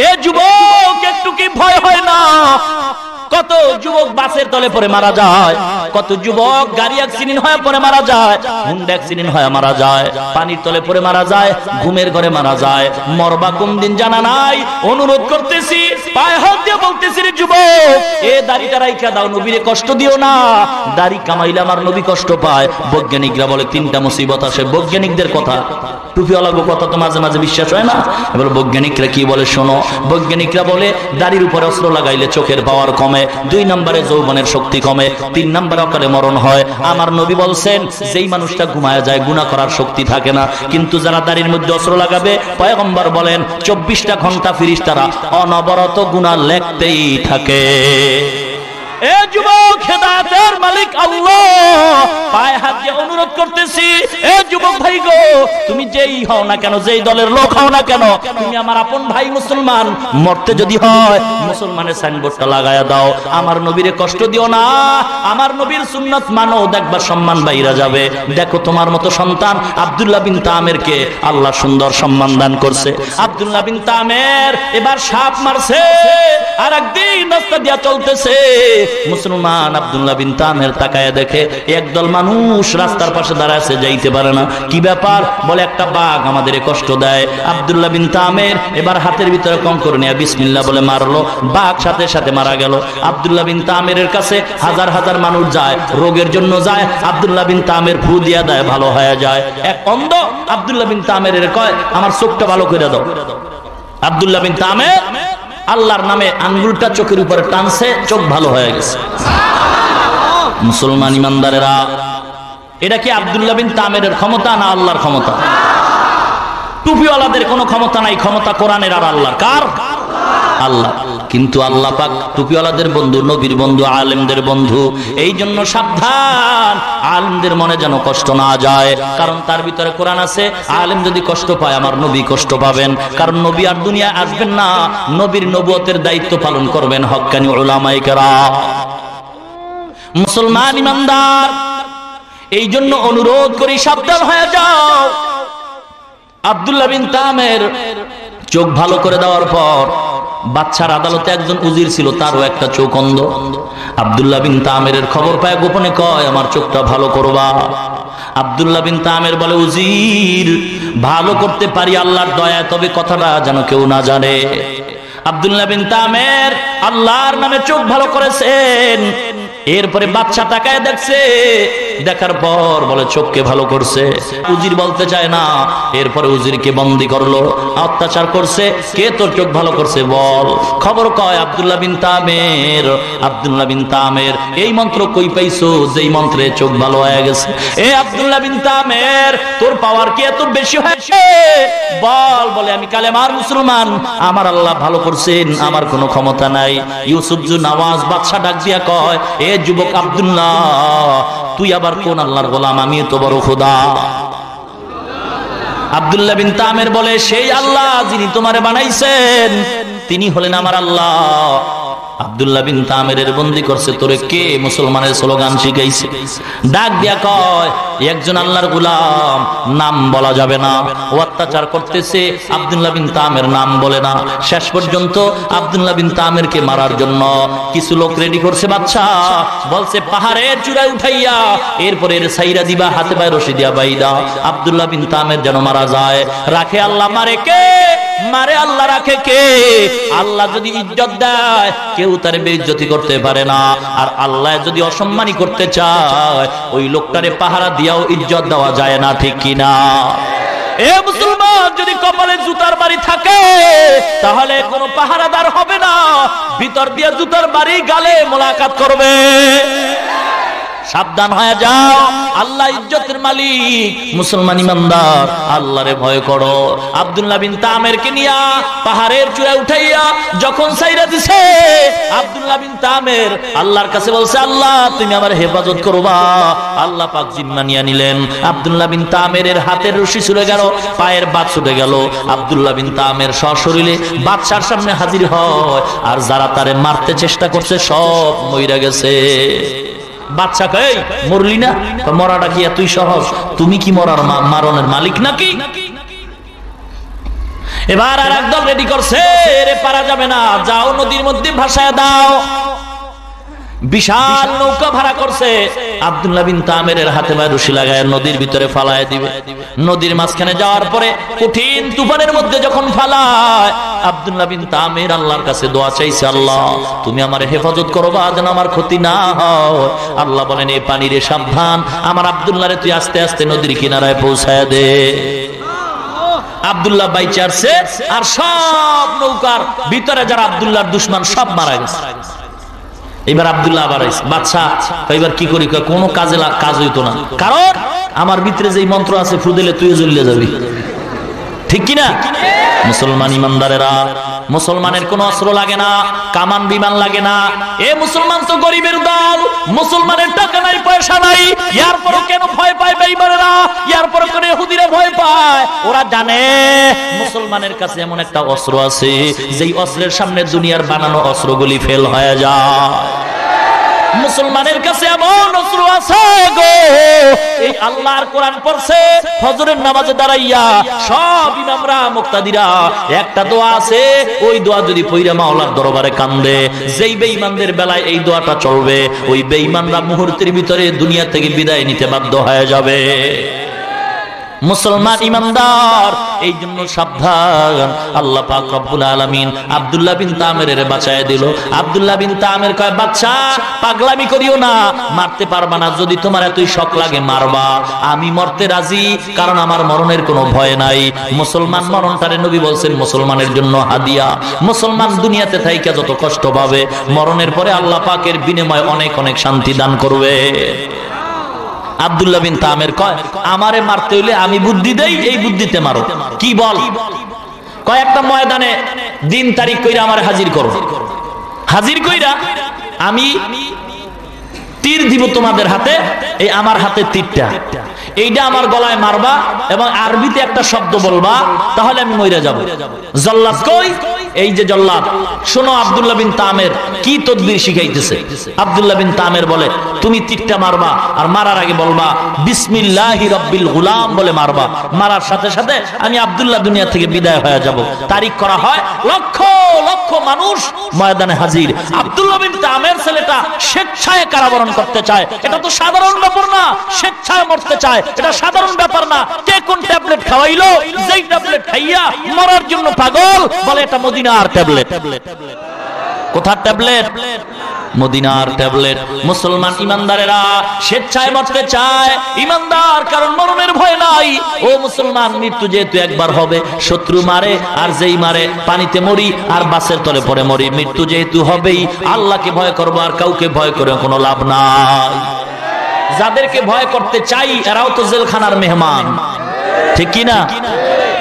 [SPEAKER 1] এ যুবক, একটু কি ভয় হয় না? কত যুবক বাসের তলে পড়ে মারা যায়, কত যুবক গাড়ি অ্যাক্সিডেন্ট হয়ে পড়ে মারা যায়, হুন্ডা অ্যাক্সিডেন্ট হয়ে মারা যায়, পানির তলে পড়ে মারা যায়, ঘুমের ঘরে মারা যায়। মরবা কোন দিন জানা নাই। অনুরোধ করতেছি, পায়ে হাত দিয়ে বলতেছি, রে যুবক, এ দাড়িটা রাইখা দাও, নবীরে কষ্ট দিও না। দাড়ি কামাইলে আমার নবী কষ্ট পায়। বৈজ্ঞানিকরা বলে 3টা মুসিবত আসে। বৈজ্ঞানিকদের কথা, টুপিওয়ালা কথা তো মাঝে মাঝে বিশ্বাস হয় না। এবার বৈজ্ঞানিকরা কি বলে শোনো। বৈজ্ঞানিকরা বলে দাড়ির উপরে অস্ত্র লাগাইলে চোখের পাওয়ার কমে, 2 নম্বরে যৌবনের শক্তি কমে, 3 নম্বরে অকালে মরণ হয়। আমার নবী বলছেন, যেই মানুষটা ঘুমায় যায় গুনাহ করার শক্তি থাকে না, কিন্তু যারা দাড়ির মধ্যে অস্ত্র লাগাবে, পয়গম্বর বলেন 24টা ঘন্টা ফেরেশতারা অনবরত গুনাহ লিখতেই থাকে। এ যুবক, হেদায়েতের মালিক আল্লাহ, পায়ে হাত দিয়ে অনুরোধ করতেছি, এ যুবক ভাই গো, তুমি যেই হও না কেন, যেই দলের লোক হও না কেন, তুমি আমার আপন ভাই মুসলমান। মরতে যদি হয় মুসলমানের সাইনবোর্ডটা লাগায়া দাও, আমার নবীরে কষ্ট দিও না, আমার নবীর সুন্নাত মানো, দেখবা সম্মান বাইরা যাবে। দেখো তোমার মতো সন্তান আব্দুল্লাহ বিন তামেরকে আল্লাহ সুন্দর সম্মান দান করছে। আব্দুল্লাহ বিন তামের এবার সাপ মারছে, আর একদিন রাস্তা দিয়া চলতেছে, মুসলমান আব্দুল্লাহ বিন তামের তাকায় দেখে একদল মানুষ রাস্তার পাশে দাঁড়ায় আছে, যাইতে পারে না। কি ব্যাপার? বলে একটা বাঘ আমাদের কষ্ট দেয়। আব্দুল্লাহ বিন তামের এবার হাতের ভিতরে কঙ্কর নিয়ে বিসমিল্লাহ বলে মারলো, বাঘ সাথে সাথে মারা গেল। আব্দুল্লাহ বিন তামের কাছে হাজার হাজার মানুষ যায়, রোগের জন্য যায়, আব্দুল্লাহ বিন তামের ফু দিয়া দেয়, ভালো হয়ে যায়। এক অন্ধ আব্দুল্লাহ বিন তামের কয়, আমার চোখটা ভালো করে দাও। আব্দুল্লাহ বিন তামের আল্লাহর নামে আঙ্গুলটা চোখের উপরে টানছে, চোখ ভালো হয়ে গেছে। মুসলমান ইমানদারেরা, এটা কি আব্দুল্লাহ বিন তামের ক্ষমতা না আল্লাহর ক্ষমতা? টুপিওয়ালাদের কোনো ক্ষমতা নাই, ক্ষমতা কোরআনের আর আল্লাহর। কার? আল্লাহ। কিন্তু আল্লাহ পাক টুপিওয়ালাদের বন্ধু, নবীর বন্ধু, আলেমদের বন্ধু। এই জন্য সাবধান, আলেমদের মনে যেন কষ্ট না যায়, কারণ তার ভিতরে কোরআন আছে। আলেম যদি কষ্ট পায় আমার নবী কষ্ট পাবেন, কারণ নবী আর দুনিয়ায় আসবেন না, নবীর নবুয়তের দায়িত্ব পালন করবেন হক্কানি উলামায়ে কেরাম। মুসলমান ইমানদার, এই জন্য অনুরোধ করি সাবধান হয়ে যাও। আব্দুল্লাহ বিন তামের চোখ ভালো করে দেওয়ার পর বাদশার আদালতে একজন উজির ছিল, তারও একটা চোখ অন্ধ। আব্দুল্লাহ বিন তামের খবর পায়, গোপনে কয় আমার চোখটা ভালো করবা। আব্দুল্লাহ বিন তামের বলে, উজির ভালো করতে পারি আল্লাহর দয়া, তবে কথাটা যেন কেউ না জানে। আব্দুল্লাহ বিন তামের আল্লাহর নামে চোখ ভালো করেছেন। এরপরে বাদশা তাকায় দেখছে, দেখার পর বলে চোখকে ভালো করছে। উজির বলতে চায় না। এরপরে উজিরকে বন্দী করলো, অত্যাচার করছে। কে তোর চোখ ভালো করছে বল। খবর কয় আব্দুল্লাহ বিন তামের। আব্দুল্লাহ বিন তামের এই মন্ত্র কই পাইছো যেই মন্ত্রে চোখ ভালো হয়ে গেছে? এ আব্দুল্লাহ বিন তামের, তোর পাওয়ার কি এত বেশি হয়েছে বল। বলে আমি কালেমার মুসলমান, আমার আল্লাহ ভালো করছেন, আমার কোনো ক্ষমতা নাই। ইউসুফ জু নওয়াজ বাদশা ডাক দিয়া কয়, এ যুবক আব্দুল্লাহ, তুই আবার কোন আল্লাহর গোলাম? আমি তো বড় খোদা। আব্দুল্লাহ বিন তামের বলে, সেই আল্লাহ যিনি তোমারে বানাইছেন তিনি হলেন আমার আল্লাহ। আব্দুল্লাহ বিন তামেরের বন্দী করছে। তোরে কে মুসলমানের স্লোগান শিখাইছে? ডাক দিয়া কয় একজন আল্লাহর গোলাম, নাম বলা যাবে না, ও অত্যাচার করতেছে। আব্দুল্লাহ বিন তামের নাম বলে না। শেষ পর্যন্ত আব্দুল্লাহ বিন তামেরকে মারার জন্য কিছু লোক রেডি করছে। বাদশা বলছে পাহাড়ের চূড়ায় উঠাইয়া এরপরে এর সাইরা দিবা, হাতে পায়ে রশি দিয়া বাইদা। আব্দুল্লাহ বিন তামের যেন মারা যায়। রাখে আল্লাহ, মারে কে? মারে আল্লাহ, রাখে কে? আল্লাহ যদি ইজ্জত দেয় কেউ তার বেইজ্জতি করতে পারে না। আর আল্লাহ যদি অসম্মানী করতে চায় ওই লোকটারে পাহারা দিয়াও ইজ্জত দেওয়া যায় না, ঠিক কিনা? এ মুসলমান, যদি কপালে জুতার বাড়ি থাকে তাহলে কোনো পাহারাদার হবে না, ভিতর দিয়ে জুতার বাড়ি গালে মোলাকাত করবে। সাবধান হয়ে যাও, আল্লাহ ইজ্জতের মালিক। মুসলমান ইমানদার, আল্লাহরে ভয় করো। আব্দুল্লাহ বিন তামেরকে নিয়া পাহাড়ের চূড়ায় উঠাইয়া যখন সাইরা দিছে, আব্দুল্লাহ বিন তামের আল্লাহর কাছে বলছে, আল্লাহ তুমি আমার হেফাজত করবা। আল্লাহ পাক জিম্মা নিয়ে নিলেন। আব্দুল্লাহ বিন তামেরের হাতের রশি ছুটে গেল, পায়ের বাত ছুটে গেল। আব্দুল্লাহ বিন তামের সশরীরে বাদশার সামনে হাজির হয়। আর যারা তারে মারতে চেষ্টা করছে সব মইরা গেছে। বাদশা কই মরলি না? মরাটা কি এতই সহজ? তুমি কি মরার মারণের মালিক নাকি? এবার আর একদল রেডি করছে, এরে পারা যাবে না, যাও নদীর মধ্যে ভাসায় দাও। বিশাল নৌকা ভাড়া করছে। আব্দুল্লাহ বিন তামেরের হাতে পায়ে রশি লাগায় নদীর ভিতরে ফালায় দিবে। নদীর মাঝখানে যাওয়ার পরে কঠিন তুফানের মধ্যে যখন ফালায়, আব্দুল্লাহ বিন তামের আল্লাহর কাছে দোয়া চাইছে, আল্লাহ তুমি আমার হেফাজত করবা যেন আমার ক্ষতি না হয়। আল্লাহ বলেন, এই পানিরে সাবধান, আমার আব্দুল্লাহরে তুই আস্তে আস্তে নদীর কিনারায় পৌঁছায় দে। আব্দুল্লাহ বাইচে আসছে, আর সব নৌকার ভিতরে যারা আব্দুল্লাহর দুশমন সব মারা গেছে। এবার আব্দুল্লাহ আবার আইছে। বাদশা এবার কি করি? কোনো কাজ হইতো না, কারণ আমার ভিতরে যে মন্ত্র আছে ফুদেলে তুই জ্বলে যাবি, ঠিক কিনা? মুসলমান ইমানদারেরা, মুসলমানের কোন অস্ত্র লাগে না, কামান বিমান লাগে না। এ মুসলমান তো গরিবের দল, মুসলমানের টাকা নাই, পয়সা নাই, ইয়ার পরও কেন ভয় পায় বেঈমানেরা? ইয়ার পরও কেন ইহুদিরা ভয় পায়? ওরা জানে মুসলমানের কাছে এমন একটা অস্ত্র আছে যেই অস্ত্রের সামনে দুনিয়ার বানানো অস্ত্রগুলি ফেল হয়ে যায়। মুসলমানের কাছে এমন অস্ত্র আছে গো, এই আল্লাহর কোরআন পড়ছে, ফজরের নামাজে দাঁড়াইয়া সব ইমামরা মুক্তাদিরা একটা দোয়া আছে, ওই দোয়া যদি পইরা মাওলার দরবারে কান্দে, যেই বেঈমানদের বেলায় এই দোয়াটা চলবে, ওই বেঈমানরা মুহূর্তের ভিতরে দুনিয়া থেকে বিদায় নিতে বাধ্য হয়ে যাবে। মুসলমান ইমানদার, এই জন্য সাবধান। আল্লাহ পাক রব্বুল আলামিন আব্দুল্লাহ বিন তামেরের বাঁচায় দিল। আব্দুল্লাহ বিন তামের কয়, বাদশা পাগলামি করিও না, মারতে পারবা না, যদি তোমার এতই শখ লাগে মারবা, আমি মরতে রাজি, কারণ আমার মরণের কোনো ভয় নাই। মুসলমান মরণটারে নবী বলছেন মুসলমানের জন্য হাদিয়া। মুসলমান দুনিয়াতে থাইকা যত কষ্ট পাবে, মরণের পরে আল্লাহ পাকের বিনিময়ে অনেক অনেক শান্তি দান করবে। আব্দুল্লাহ বিন তামের কয়, আমারে মারতে হইলে আমি বুদ্ধি দেই, এই বুদ্ধিতে মারো। কি বল? কয়েকটা ময়দানে দিন তারিখ কইরা আমার হাজির করো। হাজির কইরা আমি তীর দিব তোমাদের হাতে, এই আমার হাতে তীরটা, এইটা আমার গলায় মারবা এবং আরবিতে একটা শব্দ বলবা, তাহলে আমি মইরা যাব। জল্লাদ কই? এই যে জল্লাদ, শোনো আব্দুল্লাহ বিন তামের কি তদবির শিখাইতেছে। আব্দুল্লাহ বিন তামের বলে, তুমি তীরটা মারবা, আর মারার আগে বলবা বিসমিল্লাহি রাব্বিল গুলাম বলে মারবা। মারার সাথে সাথে আমি আব্দুল্লাহ দুনিয়া থেকে বিদায় হয়ে যাব। তারিখ করা হয়, লক্ষ লক্ষ মানুষ ময়দানে হাজির। আব্দুল্লাহ বিন তামের ছেলেটা স্বেচ্ছায় কারাবরণ করতে চায়, এটা তো সাধারণ ব্যাপার না। স্বেচ্ছায় মরতে চায়, এটা সাধারণ ব্যাপার না। কে কোন ট্যাবলেট খাওয়াইলো, যেই ট্যাবলেট খাইয়া মরার জন্য পাগল, বলে এটা মদিনার ট্যাবলেট। কোথার ট্যাবলেট? মদিনার ট্যাবলেট। মুসলমান ইমানদারেরা স্বেচ্ছায় মরতে চায়, ইমানদার, কারণ মরণের ভয় নাই। ও মুসলমান, মৃত্যু যেহেতু একবার হবে, শত্রু মারে আর যেই মারে, পানিতে মরি আর বাসের তলে পড়ে মরি, মৃত্যু যেহেতু হবেই। আল্লাহকে ভয় করবো, আর কাউকে ভয় করে কোনো লাভ নাই। যাদেরকে ভয় করতে চাই এরাও তো জেলখানার মেহমান, ঠিক কিনা?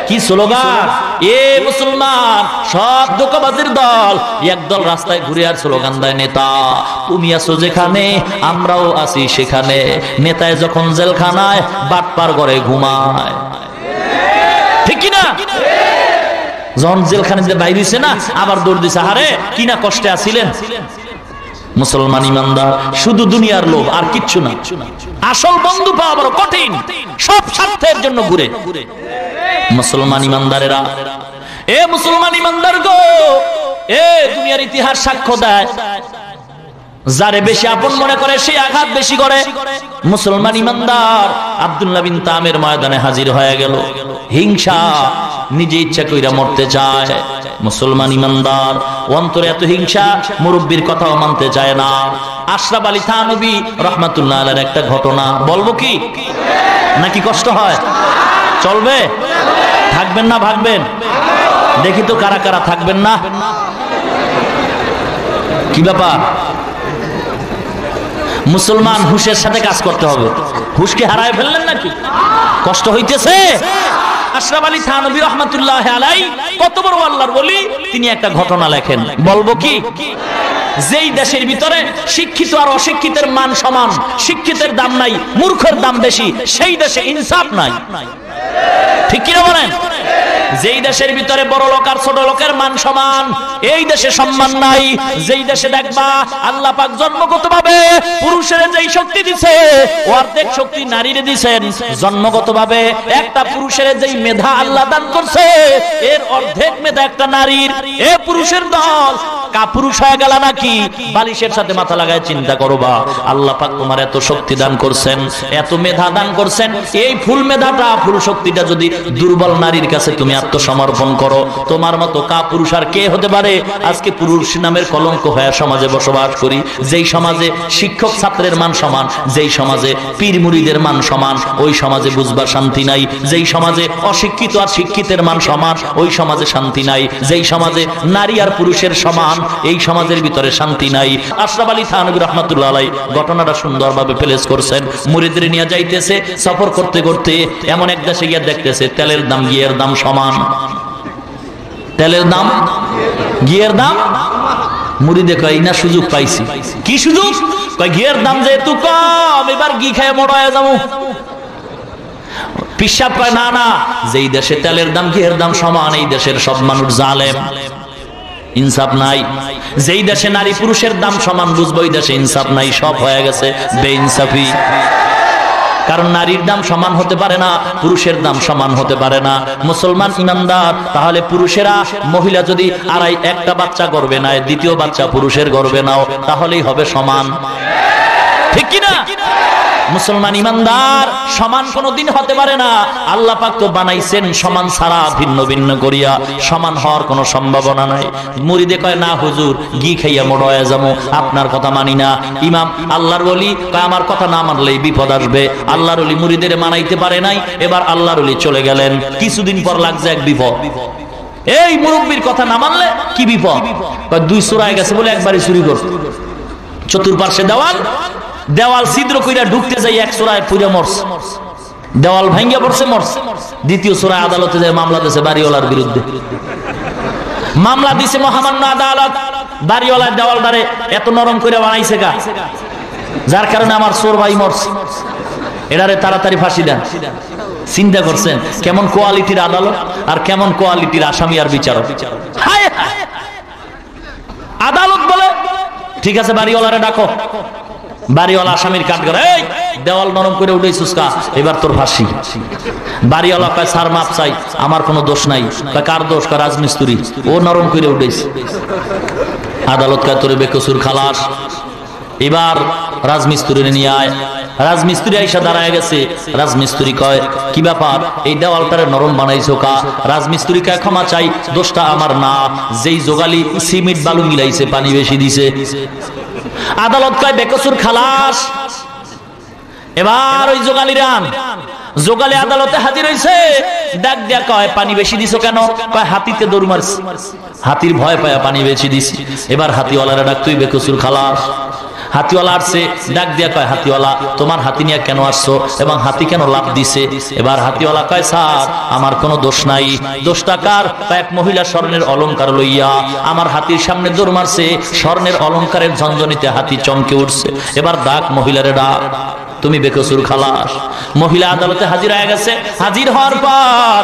[SPEAKER 1] কি স্লোগান! এ মুসলমান, সব ধোঁকাবাজির দল একদল রাস্তায় ঘুরে আর স্লোগান দেয়, নেতা তুমি আছো যেখানে আমরাও আছি সেখানে। নেতায় যখন জেলখানায়, বাটপার ঘরে ঘুমায়, ঠিক কিনা? যখন জেলখানে বাইরে হইছে না আবার দৌড় দিছে, আরে কি না কষ্টে আছিলেন। মুসলমান ইমানদার শুধু দুনিয়ার লোভ আর কিচ্ছু না। আসল বন্ধু পাওয়া বড় কঠিন, সব স্বার্থের জন্য ঘুরে। মুসলমান ইমানদারেরা, এ মুসলমান ইমানদার গো, এ দুনিয়ার ইতিহাস সাক্ষ্য দেয়, যারে বেশি আপন মনে করে সে আঘাত বেশি করে। মুসলমান ইমানদার আব্দুল্লাহ বিন তামের ময়দানে হাজির হয়ে গেল, হিংসা, নিজে ইচ্ছা কইরা মরতে চায়। মুসলমান ইমানদার অন্তরে এত হিংসা, মুরব্বির কথাও মানতে চায় না। আশরাফ আলী থানভী রহমাতুল্লাহ আলাইহির একটা ঘটনা বলবো কি, নাকি কষ্ট হয়? চলবে? থাকবেন না ভাগবেন? দেখি তো কারা কারা থাকবেন না। কি ব্যাপার? মুসলমান হুশের সাথে কাজ করতে হবে। হুশকে হারায় ফেললেন নাকি? কষ্ট হইতেছে? আশরাফ আলী থানভী রহমাতুল্লাহ আলাইহি কত বড় আল্লাহর ওলি, তিনি একটা ঘটনা লেখেন, বলবো কি? যেই দেশের ভিতরে শিক্ষিত আর অশিক্ষিতের মান সমান, শিক্ষিতের দাম নাই, মূর্খের দাম বেশি, সেই দেশে ইনসাফ নাই। ঠিক কিনা বলেন? যেই দেশের ভিতরে বড় লোক আর ছোট লোকের মান সমান, এই দেশে সম্মান নাই। যেই দেশে দেখবা আল্লাহ পাক জন্মগতভাবে পুরুষের যেই শক্তি দিছে, অর্ধেক শক্তি নারীরে দিছেন। জন্মগতভাবে একটা পুরুষের যেই মেধা আল্লাহ দান করছে, এর অর্ধেক মেধা একটা নারীর। এ পুরুষের দল কাপুরুষ হয়ে গেল নাকি? বালিশের সাথে মাথা লাগায় চিন্তা করবা, আল্লাহ পাক তোমার এত শক্তি দান করছেন, এত মেধা দান করছেন, এই ফুল মেধাটা, ফুল শক্তিটা যদি দুর্বল নারীর কাছে তুমি আত্মসমর্পণ করো, তোমার মতো কাপুরুষ আর কে হতে পারে? আজকে পুরুষ নামের কলঙ্ক হয়ে সমাজে বসবাস করি। যেই সমাজে শিক্ষক ছাত্রের মান সমান, যেই সমাজে পীর মুরিদের মান সমান, ওই সমাজে বুঝবার শান্তি নাই। যেই সমাজে অশিক্ষিত আর শিক্ষিতের মান সমান, ওই সমাজে শান্তি নাই। যেই সমাজে নারী আর পুরুষের সমান, এই সমাজের ভিতরে শান্তি নাই। আশরাফ আলী থানভী রাহমাতুল্লাহ আলাইহি ঘটনাটা সুন্দরভাবে প্লেস করছেন। মুরিদদের নিয়ে যাইতেছে, সফর করতে করতে এমন এক দেশে গিয়ে দেখতেছে তেলের দাম ঘিয়ের দাম সমান। তেলের দাম ঘিয়ের দাম। মুরিদে কয় না সুযোগ পাইছি। কি সুযোগ? কয় ঘিয়ের দাম যেহেতু কম, এবার ঘি খেয়ে মোটা হয়ে যাবো। পিসাব কয় না না, যেই দেশে তেলের দাম ঘিয়ের দাম সমান, এই দেশের সব মানুষ জালেম, ইনসাফ নাই। যেই দেশে নারী পুরুষের দাম সমান, বুঝবো ওই দেশে ইনসাফ নাই, সব হয়ে গেছে বেইনসাফি। কারণ নারীর দাম সমান হতে পারে না, পুরুষের দাম সমান হতে পারে না। মুসলমান ইমানদার, তাহলে পুরুষেরা, মহিলা যদি একটা বাচ্চা গর্ভে নেয়, দ্বিতীয় বাচ্চা পুরুষের গর্ভে নাও, তাহলেই হবে সমান। ঠিক কিনা? মুসলমান ইমানদার সমান কোনদিন হতে পারে না। আল্লাহ পাক তো বানাইছেন সমান ছাড়া ভিন্ন ভিন্ন করিয়া, সমান হওয়ার কোনো সম্ভাবনা নাই। মুরিদে কয় না হুজুর, ঘি খাইয়া মোটা হয়ে যাবো, আপনার কথা মানি না। ইমাম আল্লাহর ওলি কয় আমার কথা না মানলেই বিপদ আসবে। আল্লাহর ওলি মুরিদের মানাইতে পারে নাই, এবার আল্লাহর ওলি চলে গেলেন। কিছুদিন পর লাগছে এক বিপদ। এই মুরব্বীর কথা না মানলে কি বিপদ? দুই চোরায় গেছে বলে একবারই চুরি করছে। চতুর্পার্শ্বে দেওয়াল, দেওয়াল ছিদ্র কইরা ঢুকতে যাই এক চোরায় পুড়ে মরছে। দেওয়াল ভাঙ্গিয়া পড়ছে, মরছে। দ্বিতীয় চোরায় আদালতে যায় মামলা দিয়েছে বাড়িওয়ালার বিরুদ্ধে। মামলা দিছে মহামান্য আদালত, বাড়িওয়ালার দেওয়ালটারে এত নরম করে বানাইছে গা, যার কারণে আমার চোর ভাই মরছে, এটারে তাড়াতাড়ি ফাঁসি দেন। চিন্তা করছেন কেমন কোয়ালিটির আদালত আর কেমন কোয়ালিটির আসামি আর বিচারক। আদালত বলে ঠিক আছে বাড়িওয়ালারে ডাকো। বাড়িওয়ালা আসামির কাঠ করে, এই দেওয়াল নরম করে উঠেছিস কা, এবার তোর ফাঁসি। বাড়িওয়ালা কয় স্যার মাপ চাই, আমার কোনো দোষ নাই। কয় কার দোষ? কয় রাজমিস্ত্রি, ও নরম করে উঠেছে। আদালত কয় তোরে বেকসুর খালাস। এবার রাজমিস্ত্রি নিয়ে আয়। রাজমিস্ত্রি আইসা দাঁড়ায় গেছে। রাজমিস্ত্রি কয় কি ব্যাপার, এই দেওয়ালটারে নরম বানাইছো কা? রাজমিস্ত্রি কয় ক্ষমা চাই, দোষটা আমার না, যেই জোগালি সিমেন্ট বালু মিলাইছে পানি বেশি দিছে। আদালত কয় বেকসুর খালাস। এবার ওই জোগালির আন। জোগালি আদালতে হাজির হইছে, ডাক দিয়া কয় পানি বেশি দিছো কেন? কয় হাতিতে দৌড় মারছি, হাতির ভয় পায়া পানি বেশি দিছি। এবার হাতিওয়ালারা ডাক, তুই বেকসুর খালাস। হাতিওয়ালা আসছে, ডাক দিয়া কয় হাতিওয়ালা তোমার হাতি নিয়ে কেন আসছো এবং হাতি কেন লাভ দিছে? এবার হাতিওয়ালা কয় স্যার আমার কোনো দোষ নাই। দোষটা কার? এক মহিলা স্বর্ণের অলংকার লইয়া আমার হাতির সামনে দৌড় মারছে, স্বর্ণের অলংকারের ঝনঝনিতে হাতি চমকে উঠছে। এবার ডাক মহিলারে ডাক। তুমি বেকসুর খালাস। মহিলা আদালতে হাজির হয়ে গেছে। হাজির হওয়ার পর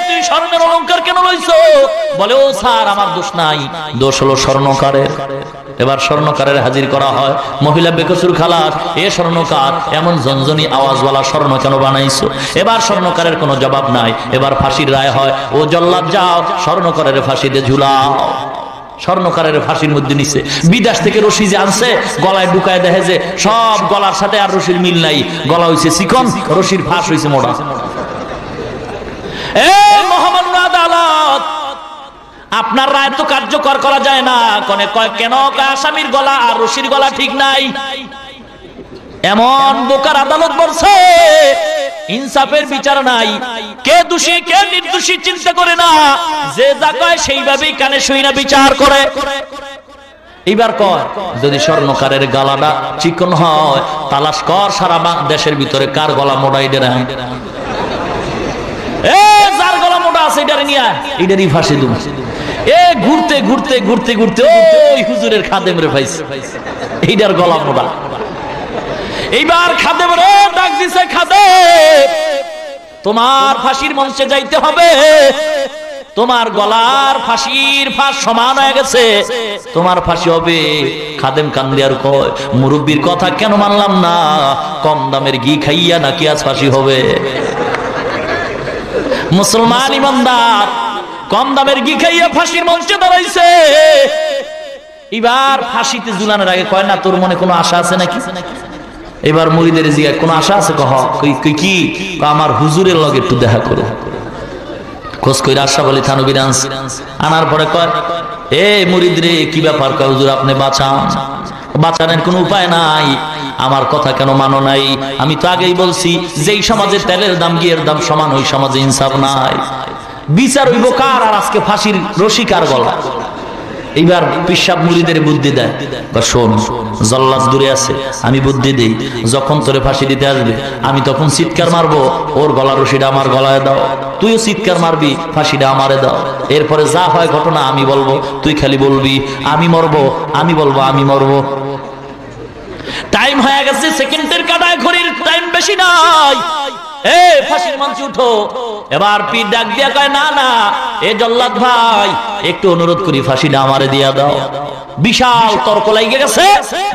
[SPEAKER 1] তুই স্বর্ণের অলংকার কেন লইছো? বলে ও স্যার আমার দোষ নাই, দোষ হলো স্বর্ণকারের। এবার স্বর্ণকারের হাজির করা হয়। মহিলা বেকসুর খালাস, স্বর্ণকার এমন ঝনঝনি আওয়াজওয়ালা স্বর্ণ কেন বানাইছো? এবার স্বর্ণকারের কোনো জবাব নাই। এবার ফাঁসির রায় হয়। ও জল্লাদ যাও স্বর্ণকারের ফাঁসিতে ঝুলাও। স্বর্ণকারের ফাঁসির মধ্যে নিছে। বিদেশ থেকে রশি যে আনছে গলায় ঢুকায় দেখে যে সব গলার সাথে আর রশির মিল নাই। গলা হইছে চিকন, রশির ফাঁস হইছে মোটা। মহামান্য আদালত, আপনার রায় তো কার্যকর করা যায় না। কনে কয় কেন? আসামির গলা আর রশির গলা ঠিক নাই। এমন বোকার আদালত বলছে, ইনসাফের বিচার নাই। কে দোষী কে নির্দোষী চিন্তা করে না, যে যা কয় সেইভাবেই কানে শুই না বিচার করে। এইবার কয় যদি স্বর্ণকারের গলাটা চিকন হয়, তালাশ কর সারা দেশের ভিতরে কার গলা মোটা। যার গলা মোটা আছে এটারে নিয়ে এটারই ফাঁসি দুম। ঘুরতে ঘুরতে ঘুরতে ঘুরতে ওই হুজুরের খাদেম রে পাইছে, এইটার গলা মোটা। এইবার খাদেম রে ডাক দিছে, খাদেম তোমার ফাঁসির মঞ্চে যাইতে হবে। তোমার গলার ফাঁসির ফাঁস সমান হয়ে গেছে, তোমার ফাঁসি হবে। খাদেম কান্দিয়ার কয় মুরব্বীর কথা কেন মানলাম না? কম দামের ঘি খাইয়া নাকি আজ ফাঁসি হবে? মুসলমান ইমানদার কম দামের ঘি খাইয়া ফাঁসির মঞ্চে দাঁড়াইছে। এবার ফাঁসিতে ঝুলানোর আগে কয় না তোর মনে কোনো আশা আছে নাকি? এবার মুরিদের জিজ্ঞাসা কোনো আশা আছে? কি? আমার হুজুরের লগে একটু দেখা করো। খোঁজ করে আশরাফ আলী থানভীর আনার পরে কয় মুরিদ রে কি ব্যাপার? কয় হুজুর আপনি বাঁচান। বাঁচানোর কোনো উপায় নাই। আমার কথা কেন মানো নাই? আমি তো আগেই বলছি যেই সমাজে তেলের দাম ঘিয়ের দাম সমান, ওই সমাজে ইনসাফ নাই। বিচার হইব কার? আর আজকে ফাঁসির রশি কার গলা? এইবার পিসাব মুরিদের বুদ্ধি দেয়, শোন জল্লাদ দূরে আছে, আমি বুদ্ধি দেই, যখন তোরে ফাঁসি দিতে আসবে আমি তখন চিৎকার মারবো, ওর গলার রশিটা আমার গলায় দাও। তুইও চিৎকার মারবি, ফাঁসিটা আমারে দাও। এরপরে যা হয় ঘটনা আমি বলবো, তুই খালি বলবি আমি মরবো, আমি বলবো আমি মরবো। টাইম হয়ে গেছে, সেকেন্ডের কাটায় ঘড়ির টাইম বেশি নাই। ফাঁসির মঞ্চে উঠো। এবার পীর ডাক দিয়া কয় না না জল্লাদ ভাই একটু অনুরোধ করি ফাঁসিটা আমারে দিয়া দাও। বিশাল তর্ক লাগিয়ে গেছে,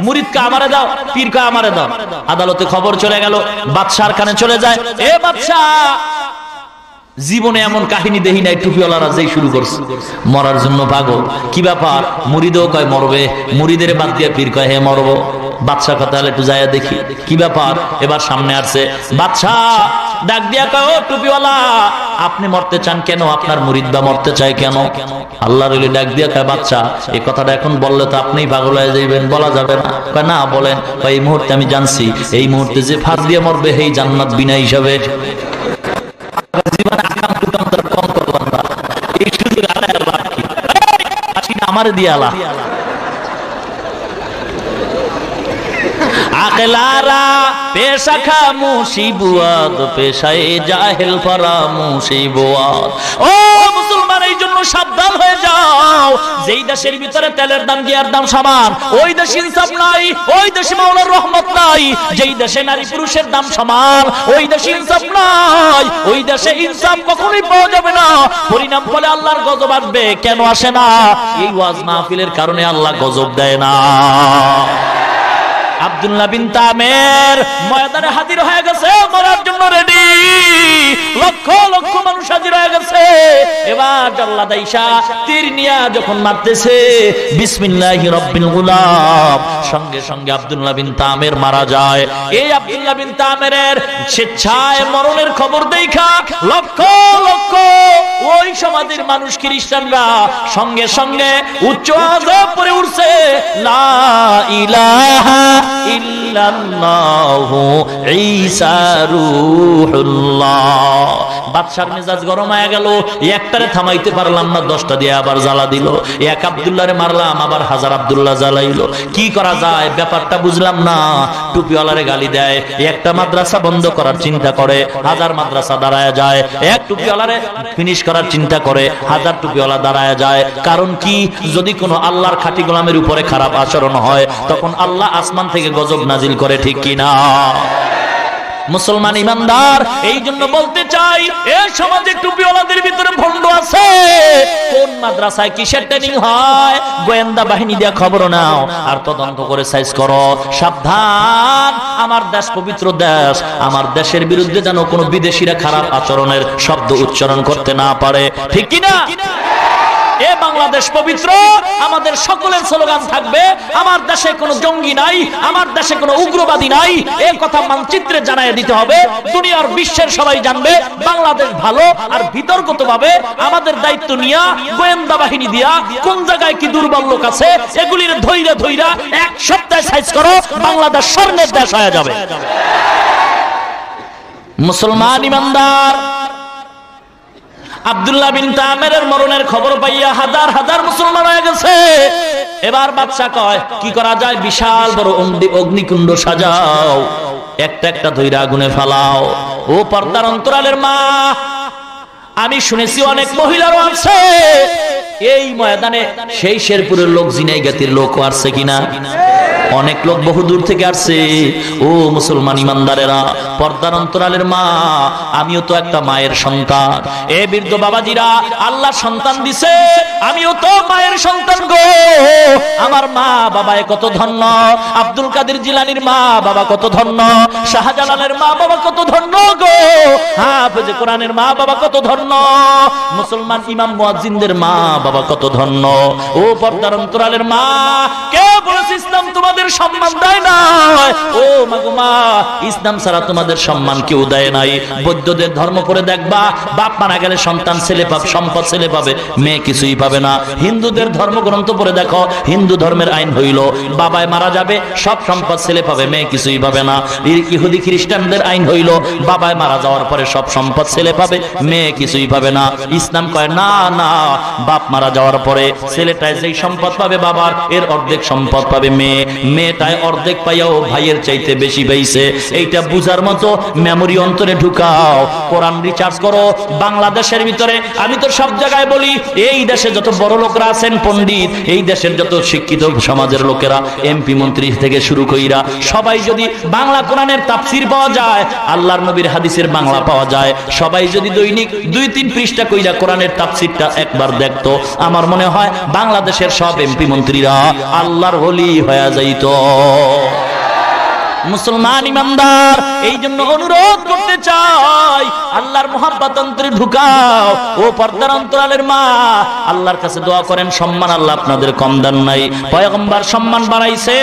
[SPEAKER 1] মুরিদ কা আমারে দাও, পীর কা আমারে দাও। আদালতে খবর চলে গেল, বাদশার কানে চলে যায়, বাদশা জীবনে এমন কাহিনী দেখি নাই, টুপিওয়ালারা যেই শুরু করছে মরার জন্য পাগল। কি ব্যাপার? মুরিদও কয় মরবে, মুরিদের বাদ দিয়ে পীর কয় হে মরবো। বাদশা কথা হলে একটু যায় দেখি কি ব্যাপার। এবার সামনে আসছে বাদশা ডাক দিয়া কয় ও টুপিওয়ালা আপনি মরতে চান কেন? আপনার মুরিদ বা মরতে চায় কেন? আল্লাহর ওলি ডাক দিয়া কয় বাদশা এই কথাটা এখন বললে তো আপনিই পাগল হয়ে যাইবেন, বলা যাবে না। কয় না বলেন। কয় এই মুহূর্তে আমি জানছি এই মুহূর্তে যে ফাঁস দিয়ে মরবে সেই জান্নাত বিনা হিসাবে। আমার দিয়া আলা আকলারা পেশা খামোশি বুয়াদ পেশায় জাহেল ফারামুশি বুয়াদ। ও মুসলমান এই জন্য সাবধান হয়ে যাও, যেই দেশের ভিতরে তেলের দাম ঘিয়ার দাম সমান ওই দেশে ইনসাফ নাই, ওই দেশে মাওলার রহমত নাই। যেই দেশে নারী পুরুষের দাম সমান ওই দেশে ইনসাফ নাই, ওই দেশে ইনসাফ কখনোই পাওয়া যাবে না। পরিণাম ফলে আল্লাহর গজব আসবে। কেন আসে না? এই ওয়াজ মাহফিলের কারণে আল্লাহ গজব দেয় না। আব্দুল্লাহ বিন তামের ময়দানে হাজির হয়ে গেছে, মরার জন্য রেডি। লক্ষ লক্ষ মানুষ হাজির হয়ে গেছে। এবার জল্লাদ আইসা তীর নিয়া যখন মারতেছে বিসমিল্লাহি রাব্বিল গুলাম, সঙ্গে সঙ্গে আব্দুল্লাহ বিন তামের মারা যায়। এই আব্দুল্লাহ বিন তামের স্বেচ্ছায় মরণের খবর দেখা লক্ষ লক্ষ ওই সমাজের মানুষ খ্রিস্টানরা সঙ্গে সঙ্গে উচ্চ আওয়াজে পড়ে উঠছে লা ইলাহা ইল্লাল্লাহু ঈসা রূহুল্লাহ। বাদশার মেজাজ গরম হয়ে গেল, একটারে থামাইতে পারলাম না, 10টা দিয়ে আবার জ্বালা দিল। এক আব্দুল্লাহরে মারলাম, আবার 1000 আব্দুল্লাহ জ্বালাইলো। কি করা যায় ব্যাপারটা বুঝলাম না। টুপিওয়ালারে গালি দেয়, একটা মাদ্রাসা বন্ধ করার চিন্তা করে 1000 মাদ্রাসা দাঁড়ায় যায়। এক টুপিওয়ালারে ফিনিশ করার চিন্তা করে 1000 টুপিওয়ালা দাঁড়ায় যায়। কারণ কি? যদি কোনো আল্লাহর খাঁটি গোলামের উপরে খারাপ আচরণ হয় তখন আল্লাহ আসমান থেকে থেকে গজব নাজিল করে, ঠিক কিনা? মুসলমান ইমানদার, এই জন্য বলতে চাই, এই সমাজে টুপিওয়ালাদের ভিতরে ভণ্ড আছে। কোন মাদ্রাসায় কিসের ট্রেনিং হয়, গোয়েন্দা বাহিনী দিয়ে খবর নাও আর তদন্ত করে সাইজ করো। সাবধান, আমার দেশ পবিত্র দেশ, আমার দেশের বিরুদ্ধে যেন কোনো বিদেশিরা খারাপ আচরণের শব্দ উচ্চারণ করতে না পারে, ঠিক কিনা? এ বাংলাদেশ পবিত্র, আমাদের সকলের স্লোগান থাকবে আমার দেশে কোনো জঙ্গি নাই, আমার দেশে কোনো উগ্রবাদী নাই। এই কথা মানচিত্রে জানাই দিতে হবে, দুনিয়ার বিশ্বের সবাই জানবে বাংলাদেশ ভালো। আর বিতর্কতভাবে আমাদের দায়িত্ব নিয়া গোয়েন্দা বাহিনী দিয়া কোন জায়গায় কি দুর্বল লোক আছে এগুলির ধইরা ধইরা এক সপ্তাহে সাইজ করো, বাংলাদেশ স্বর্ণের দেশ হয়ে যাবে। মুসলমান ইমানদার, আব্দুল্লাহ বিন তামেরের মরণের খবর পাইয়া হাজার হাজার মুসলমান হয়ে গেছে। এবার বাদশা কয় কি করা যায়, বিশাল বড় অগ্নিকুণ্ড সাজাও, একটা একটা ধইরা আগুনে ফালাও। ও পর্দার অন্তরালের মা, আমি শুনেছি অনেক মহিলারও আছে এই ময়দানে। সেই শেরপুরের লোক, জিনাইগাতির লোক আসছে কিনা? অনেক লোক বহু দূর থেকে আসছে। ও মুসলমান ইমানদারেরা, পর্দার অন্তরালের মা, আমিও তো একটা মায়ের সন্তান। এ বৃদ্ধ বাবাজিরা, আল্লাহ সন্তান দিছে, আমিও তো মায়ের সন্তান গো। আমার মা বাবা কত ধন্য, আব্দুল কাদের জিলানীর মা বাবা কত ধন্য, শাহজালালের মা বাবা কত ধন্য গো, হাফেজ কোরআনের মা বাবা কত ধন্য, মুসলমান ইমাম মুয়াজ্জিনদের মা বাবা কত ধন্য। ও পর্দার অন্তরালের মা, কে বলেছে ইসলাম তোমাদের সম্মান দেয় না? ও মাগো মা, ইসলাম ছাড়া তোমাদের সম্মান কেউ দেয় নাই। বৌদ্ধদের ধর্ম করে দেখবা, বাপ মারা গেলে সন্তান ছেলে পাবে, সম্পদ ছেলে পাবে, মেয়ে কিছুই পাবে না। হিন্দুদের ধর্মগ্রন্থ পড়ে দেখো, হিন্দু ধর্মের আইন হইল বাবায় মারা যাবে সব সম্পদ ছেলে পাবে, মেয়ে কিছুই পাবে না। ইহুদি খ্রিস্টানদের আইন হইল বাবায় মারা যাওয়ার পরে সব সম্পদ ছেলে পাবে, মেয়ে কিছুই পাবে না। ইসলাম কয় না না, বাপ মারা যাওয়ার পরে ছেলেটায় যেই সম্পদ পাবে বাবার, এর অর্ধেক সম্পদ পাবে মেয়ে, মেয়েটায় অর্ধেক পাইয়াও ভাইয়ের চাইতে বেশি পাইছে। এইটা বুঝার মতো মেমোরি অন্তরে ঢুকাও, কোরআন রিচার্জ করো। বাংলাদেশের ভিতরে আমি তো সব জায়গায় বলি, এই দেশে যত বড় লোকরা আছেন পণ্ডিত, এই দেশের যত শিক্ষিত সমাজের লোকেরা, এমপি মন্ত্রী থেকে শুরু কইরা সবাই যদি বাংলা কোরআনের তাফসির পাওয়া যায়, আল্লাহর নবীর হাদিসের বাংলা পাওয়া যায়, সবাই যদি দৈনিক 2-3 পৃষ্ঠা কইরা কোরআনের তাফসিরটা একবার দেখতো, আমার মনে হয় বাংলাদেশের সব এমপি মন্ত্রীরা আল্লাহর ওলি হয়ে যাইত। মুসলমান ইমানদার, এই জন্য অনুরোধ করতে চাই, আল্লাহর মোহাব্বত অন্তরে ঢুকাও। ও পর্দার অন্তরালের মা, আল্লাহর কাছে দোয়া করেন, সম্মান আল্লাহ আপনাদের কম দেন নাই। পয়গম্বর সম্মান বাড়াইছে,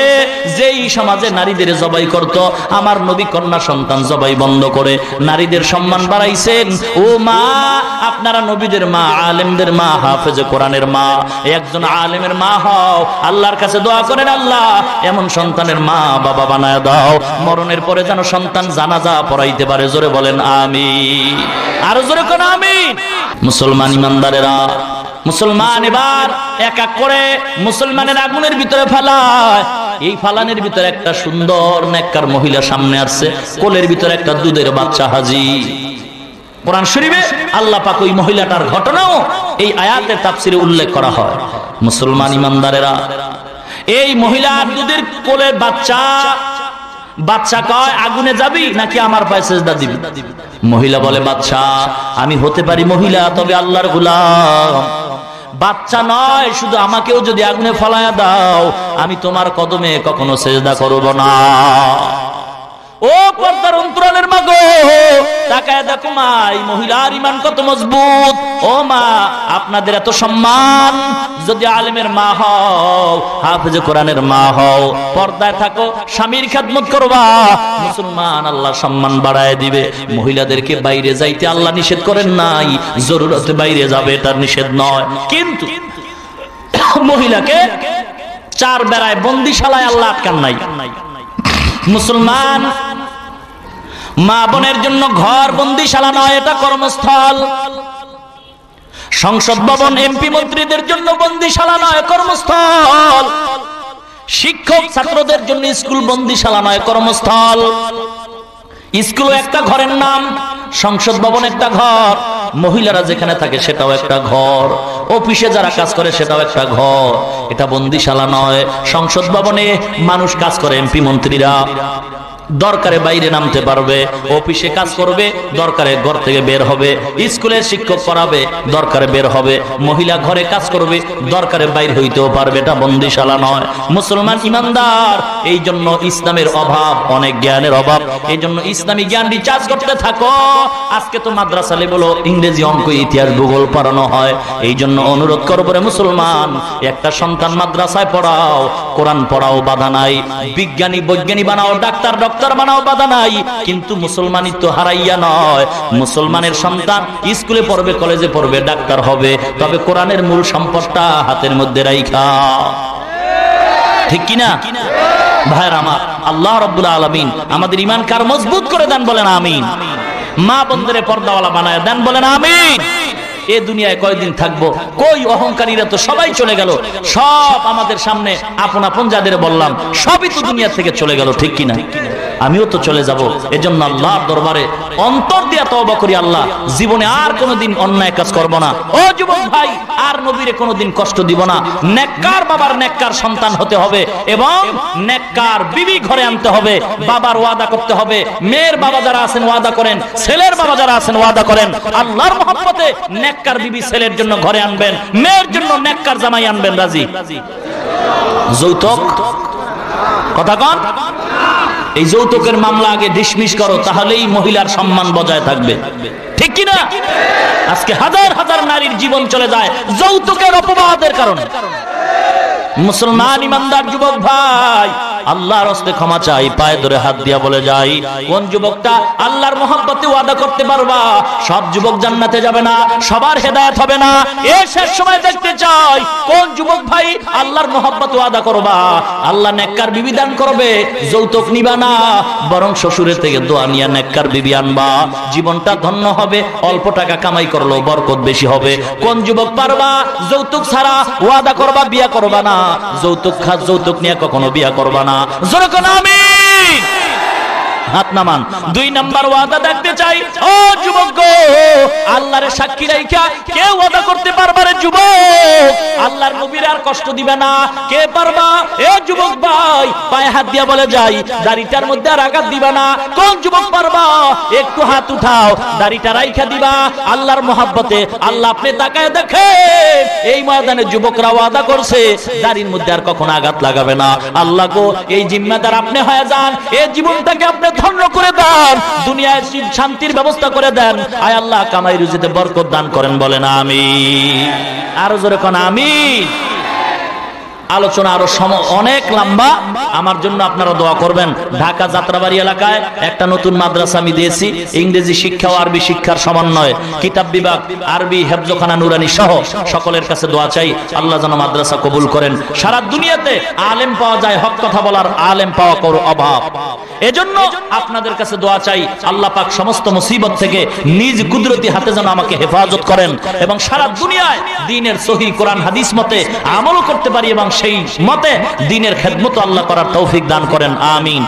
[SPEAKER 1] যেই সমাজে নারীদের জবাই করত, আমার নবী কন্যা সন্তান জবাই বন্ধ করে নারীদের সম্মান বাড়াইছেন। ও মা, আপনারা নবীদের মা, আলেমদের মা, হাফেজ কোরআনের মা, একজন আলেমের মা হও, আল্লাহর কাছে দোয়া করেন, আল্লাহ এমন সন্তানের মা বাবা বানায় দাও, মরণের পরে যেন সন্তান জানাজা পড়াইতে পারে। জোরে বলেন আমিন, আরো জোরে কোন আমিন। মুসলমান ইমানদারেরা, মুসলমান এবার এক এক করে মুসলমানের আগুনের ভিতরে ফেলায়। এই ফালানের ভিতরে একটা সুন্দর নেককার মহিলা সামনে আসছে, কোলের ভিতরে একটা দুধের বাচ্চা হাজির। কোরআন শরীফে আল্লাহ পাক ওই মহিলাটার ঘটনাও এই আয়াতের তাফসিরে উল্লেখ করা হয়। মুসলমান ইমানদারেরা, এই মহিলার দুধের কোলের বাচ্চা, বাচ্চা কয় আগুনে যাবি নাকি আমার পায়ে সেজদা দিবি? মহিলা বলে, বাচ্চা আমি হতে পারি মহিলা, তবে আল্লাহর গোলাম। বাচ্চা নয়, শুধু আমাকেও যদি আগুনে ফলায়া দাও, আমি তোমার কদমে কখনো সেজদা করব না। ও পর্দার অন্তরালের মা গো, তাকায় দেখো মা, এই মহিলার ঈমান কত মজবুত। ও মা, আপনাদের এত সম্মান, যদি আলেমের মা হও, হাফেজ কোরআনের মা হও, পর্দায় থাকো, স্বামীর খেদমত করবা, মুসলমান আল্লাহ সম্মান বাড়ায় দিবে। মহিলাদেরকে বাইরে যাইতে আল্লাহ নিষেধ করেন নাই, জরুরতে বাইরে যাবে এটা নিষেধ নয়, কিন্তু মহিলাকে 4 বেড়ায় বন্দিশালায় আল্লাহ আটকান নাই। মুসলমান মা বোনের জন্য ঘর বন্দিশালা নয়, এটা কর্মস্থল। সংসদ ভবন এমপি মন্ত্রীদের জন্য বন্দিশালা নয়, কর্মস্থল। শিক্ষক ছাত্রদের জন্য স্কুল বন্দিশালা নয়, কর্মস্থল। স্কুল একটা ঘরের নাম, সংসদ ভবন একটা ঘর, মহিলারা যেখানে থাকে সেটাও একটা ঘর, অফিসে যারা কাজ করে সেটাও একটা ঘর। এটা বন্দিশালা নয়। সংসদ ভবনে মানুষ কাজ করে, এমপি মন্ত্রীরা দরকারে বাইরে নামতে পারবে, অফিসে কাজ করবে, দরকারে ঘর থেকে বের হবে, স্কুলের শিক্ষক পড়াবে, দরকারে বের হবে, মহিলা ঘরে কাজ করবে, দরকারে বাইর হইতেও পারবে। এটা বন্দিশালা নয়। মুসলমান ইমানদার, এই জন্য ইসলামের অভাব, অনেক জ্ঞানের অভাব। এই জন্য ইসলামী জ্ঞান রিচার্জ করতে থাকো। আজকে তো মাদ্রাসা লেভেলও ইংরেজি, অঙ্ক, ইতিহাস, ভূগোল পড়ানো হয়। এই জন্য অনুরোধ করবো রে মুসলমান, একটা সন্তান মাদ্রাসায় পড়াও, কোরআন পড়াও, বাধা নাই। বিজ্ঞানী বৈজ্ঞানিক বানাও, ডাক্তার বানাও, বাধা নাই। কিন্তু মুসলমানিত্ব হারাইয়া নয়। মুসলমানের সন্তান স্কুলে পড়বে, কলেজে পড়বে, ডাক্তার হবে, তবে কোরআনের মূল সম্পদটা হাতের মধ্যে রাইখা। ঠিক কিনা ভাইরা আমার? আল্লাহ রাব্বুল আলামিন আমাদের ঈমান কার মজবুত করে দেন, বলেন আমিন। মা বন্ধুরে পর্দাওয়ালা বানায় দেন, বলেন আমিন। এ দুনিয়ায় কয়দিন থাকবো? কই অহংকারীরা তো সবাই চলে গেল, সব আমাদের সামনে আপন আপন যাদের বললাম সবই তো দুনিয়া থেকে চলে গেল। ঠিক কিনা? আমিও তো চলে যাব। এজন্য আল্লাহর দরবারে অন্তর দিয়া তওবা করি, আল্লাহ জীবনে আর কোনোদিন অন্যায় কাজ করব না। ও যুবক ভাই, আর নবীরে কোনোদিন কষ্ট দিব না। নেককার বাবার নেককার সন্তান হতে হবে এবং নেককার বিবি ঘরে আনতে হবে। বাবার ওয়াদা করতে হবে, মেয়ের বাবা যারা আছেন ওয়াদা করেন, ছেলের বাবা যারা আছেন ওয়াদা করেন, আল্লাহর মহব্বতে নেককার বিবি ছেলের জন্য ঘরে আনবেন, মেয়ের জন্য নেককার জামাই আনবেন। রাজি? যৌতুক কথা কন, এই যৌতুকের মামলা আগে ডিসমিস করো, তাহলেই মহিলার সম্মান বজায় থাকবে। ঠিক কিনা? আজকে হাজার হাজার নারীর জীবন চলে যায় যৌতুকের অপবাদের কারণে। মুসলমান ইমানদার যুবক ভাই, আল্লাহর হস্তে ক্ষমা চাই, পায়ে ধরে হাত দিয়া বলে যাই, কোন যুবকটা আল্লাহর মহব্বতে ওয়াদা করতে পারবা? সব যুবক জান্নাতে যাবে না, সবার হেদায়েত হবে না। এই শেষ সময় দেখতে চাই কোন যুবক ভাই আল্লাহর মহব্বতে ওয়াদা করবা, আল্লাহ নেককার বিবি দান করবে, যৌতুক নিবা না, বরং শ্বশুরের থেকে দোয়া নিয়া নেককার বিবি আনবা, জীবনটা ধন্য হবে। অল্প টাকা কামাই করলেও বরকত বেশি হবে। কোন যুবক পারবা যৌতুক ছাড়া ওয়াদা করবা, বিয়া করবা না, যৌতুক নিয়ে কখনো বিয়া করবা না? জোরে কোন আমিন। হাত নামান। 2 নাম্বার ওয়াদা দেখতে চাই। ও যুবক গো, আল্লাহর সাক্ষী রাইখা কে ওয়াদা করতে পারবা রে যুবক? আল্লাহর নবীর আর কষ্ট দিবে না কে পারবা? এ যুবক ভাই, পায়ে হাত দিয়া বলে যাই, দাড়িটার মধ্যে আর আঘাত দিবা না। কোন যুবক পারবা? একটু হাত উঠাও, দাড়িটা রাইখা দিবা আল্লাহর মহব্বতে। আল্লাহ আপনি তাকায় দেখেন, এই ময়দানে যুবকরা ওয়াদা করছে দাড়ির মধ্যে আর কখনো আঘাত লাগাবে না। আল্লাহ গো, এই জিম্মাদার আপনি হয়ে যান, এই জীবনটাকে আপনি ধন্য করে দেন, দুনিয়ায় শান্তির ব্যবস্থা করে দেন। আয় আল্লাহ কামাই রুজিতে বরকত দান করেন, বলেন আমিন। আরো জোরে কোন আমিন। আলোচনা আরো অনেক লম্বা, আমার জন্য আপনারা দোয়া করবেন। ঢাকা যাত্রাবাড়ি এলাকায় একটা নতুন মাদ্রাসা আমি দিয়েছি, ইংরেজি শিক্ষা ও আরবি শিক্ষার সমন্বয়, কিতাব বিভাগ, আরবি, হেফজখানা, নুরানি সহ সকলের কাছে দোয়া চাই, আল্লাহ যেন মাদ্রাসা কবুল করেন। সারা দুনিয়াতে আলেম পাওয়া যায়, হক কথা বলার আলেম পাওয়া করো অভাব। এজন্য আপনাদের কাছে দোয়া চাই, আল্লাহ পাক সমস্ত মুসিবত থেকে নিজ কুদরতি হাতে যেন আমাকে হেফাজত করেন এবং সারা দুনিয়ায় দ্বীনের সহিহ কোরআন হাদিস মতে আমল করতে পারি এবং সেই মতে দ্বীনের খেদমত আল্লাহ করার তৌফিক দান করেন। আমিন।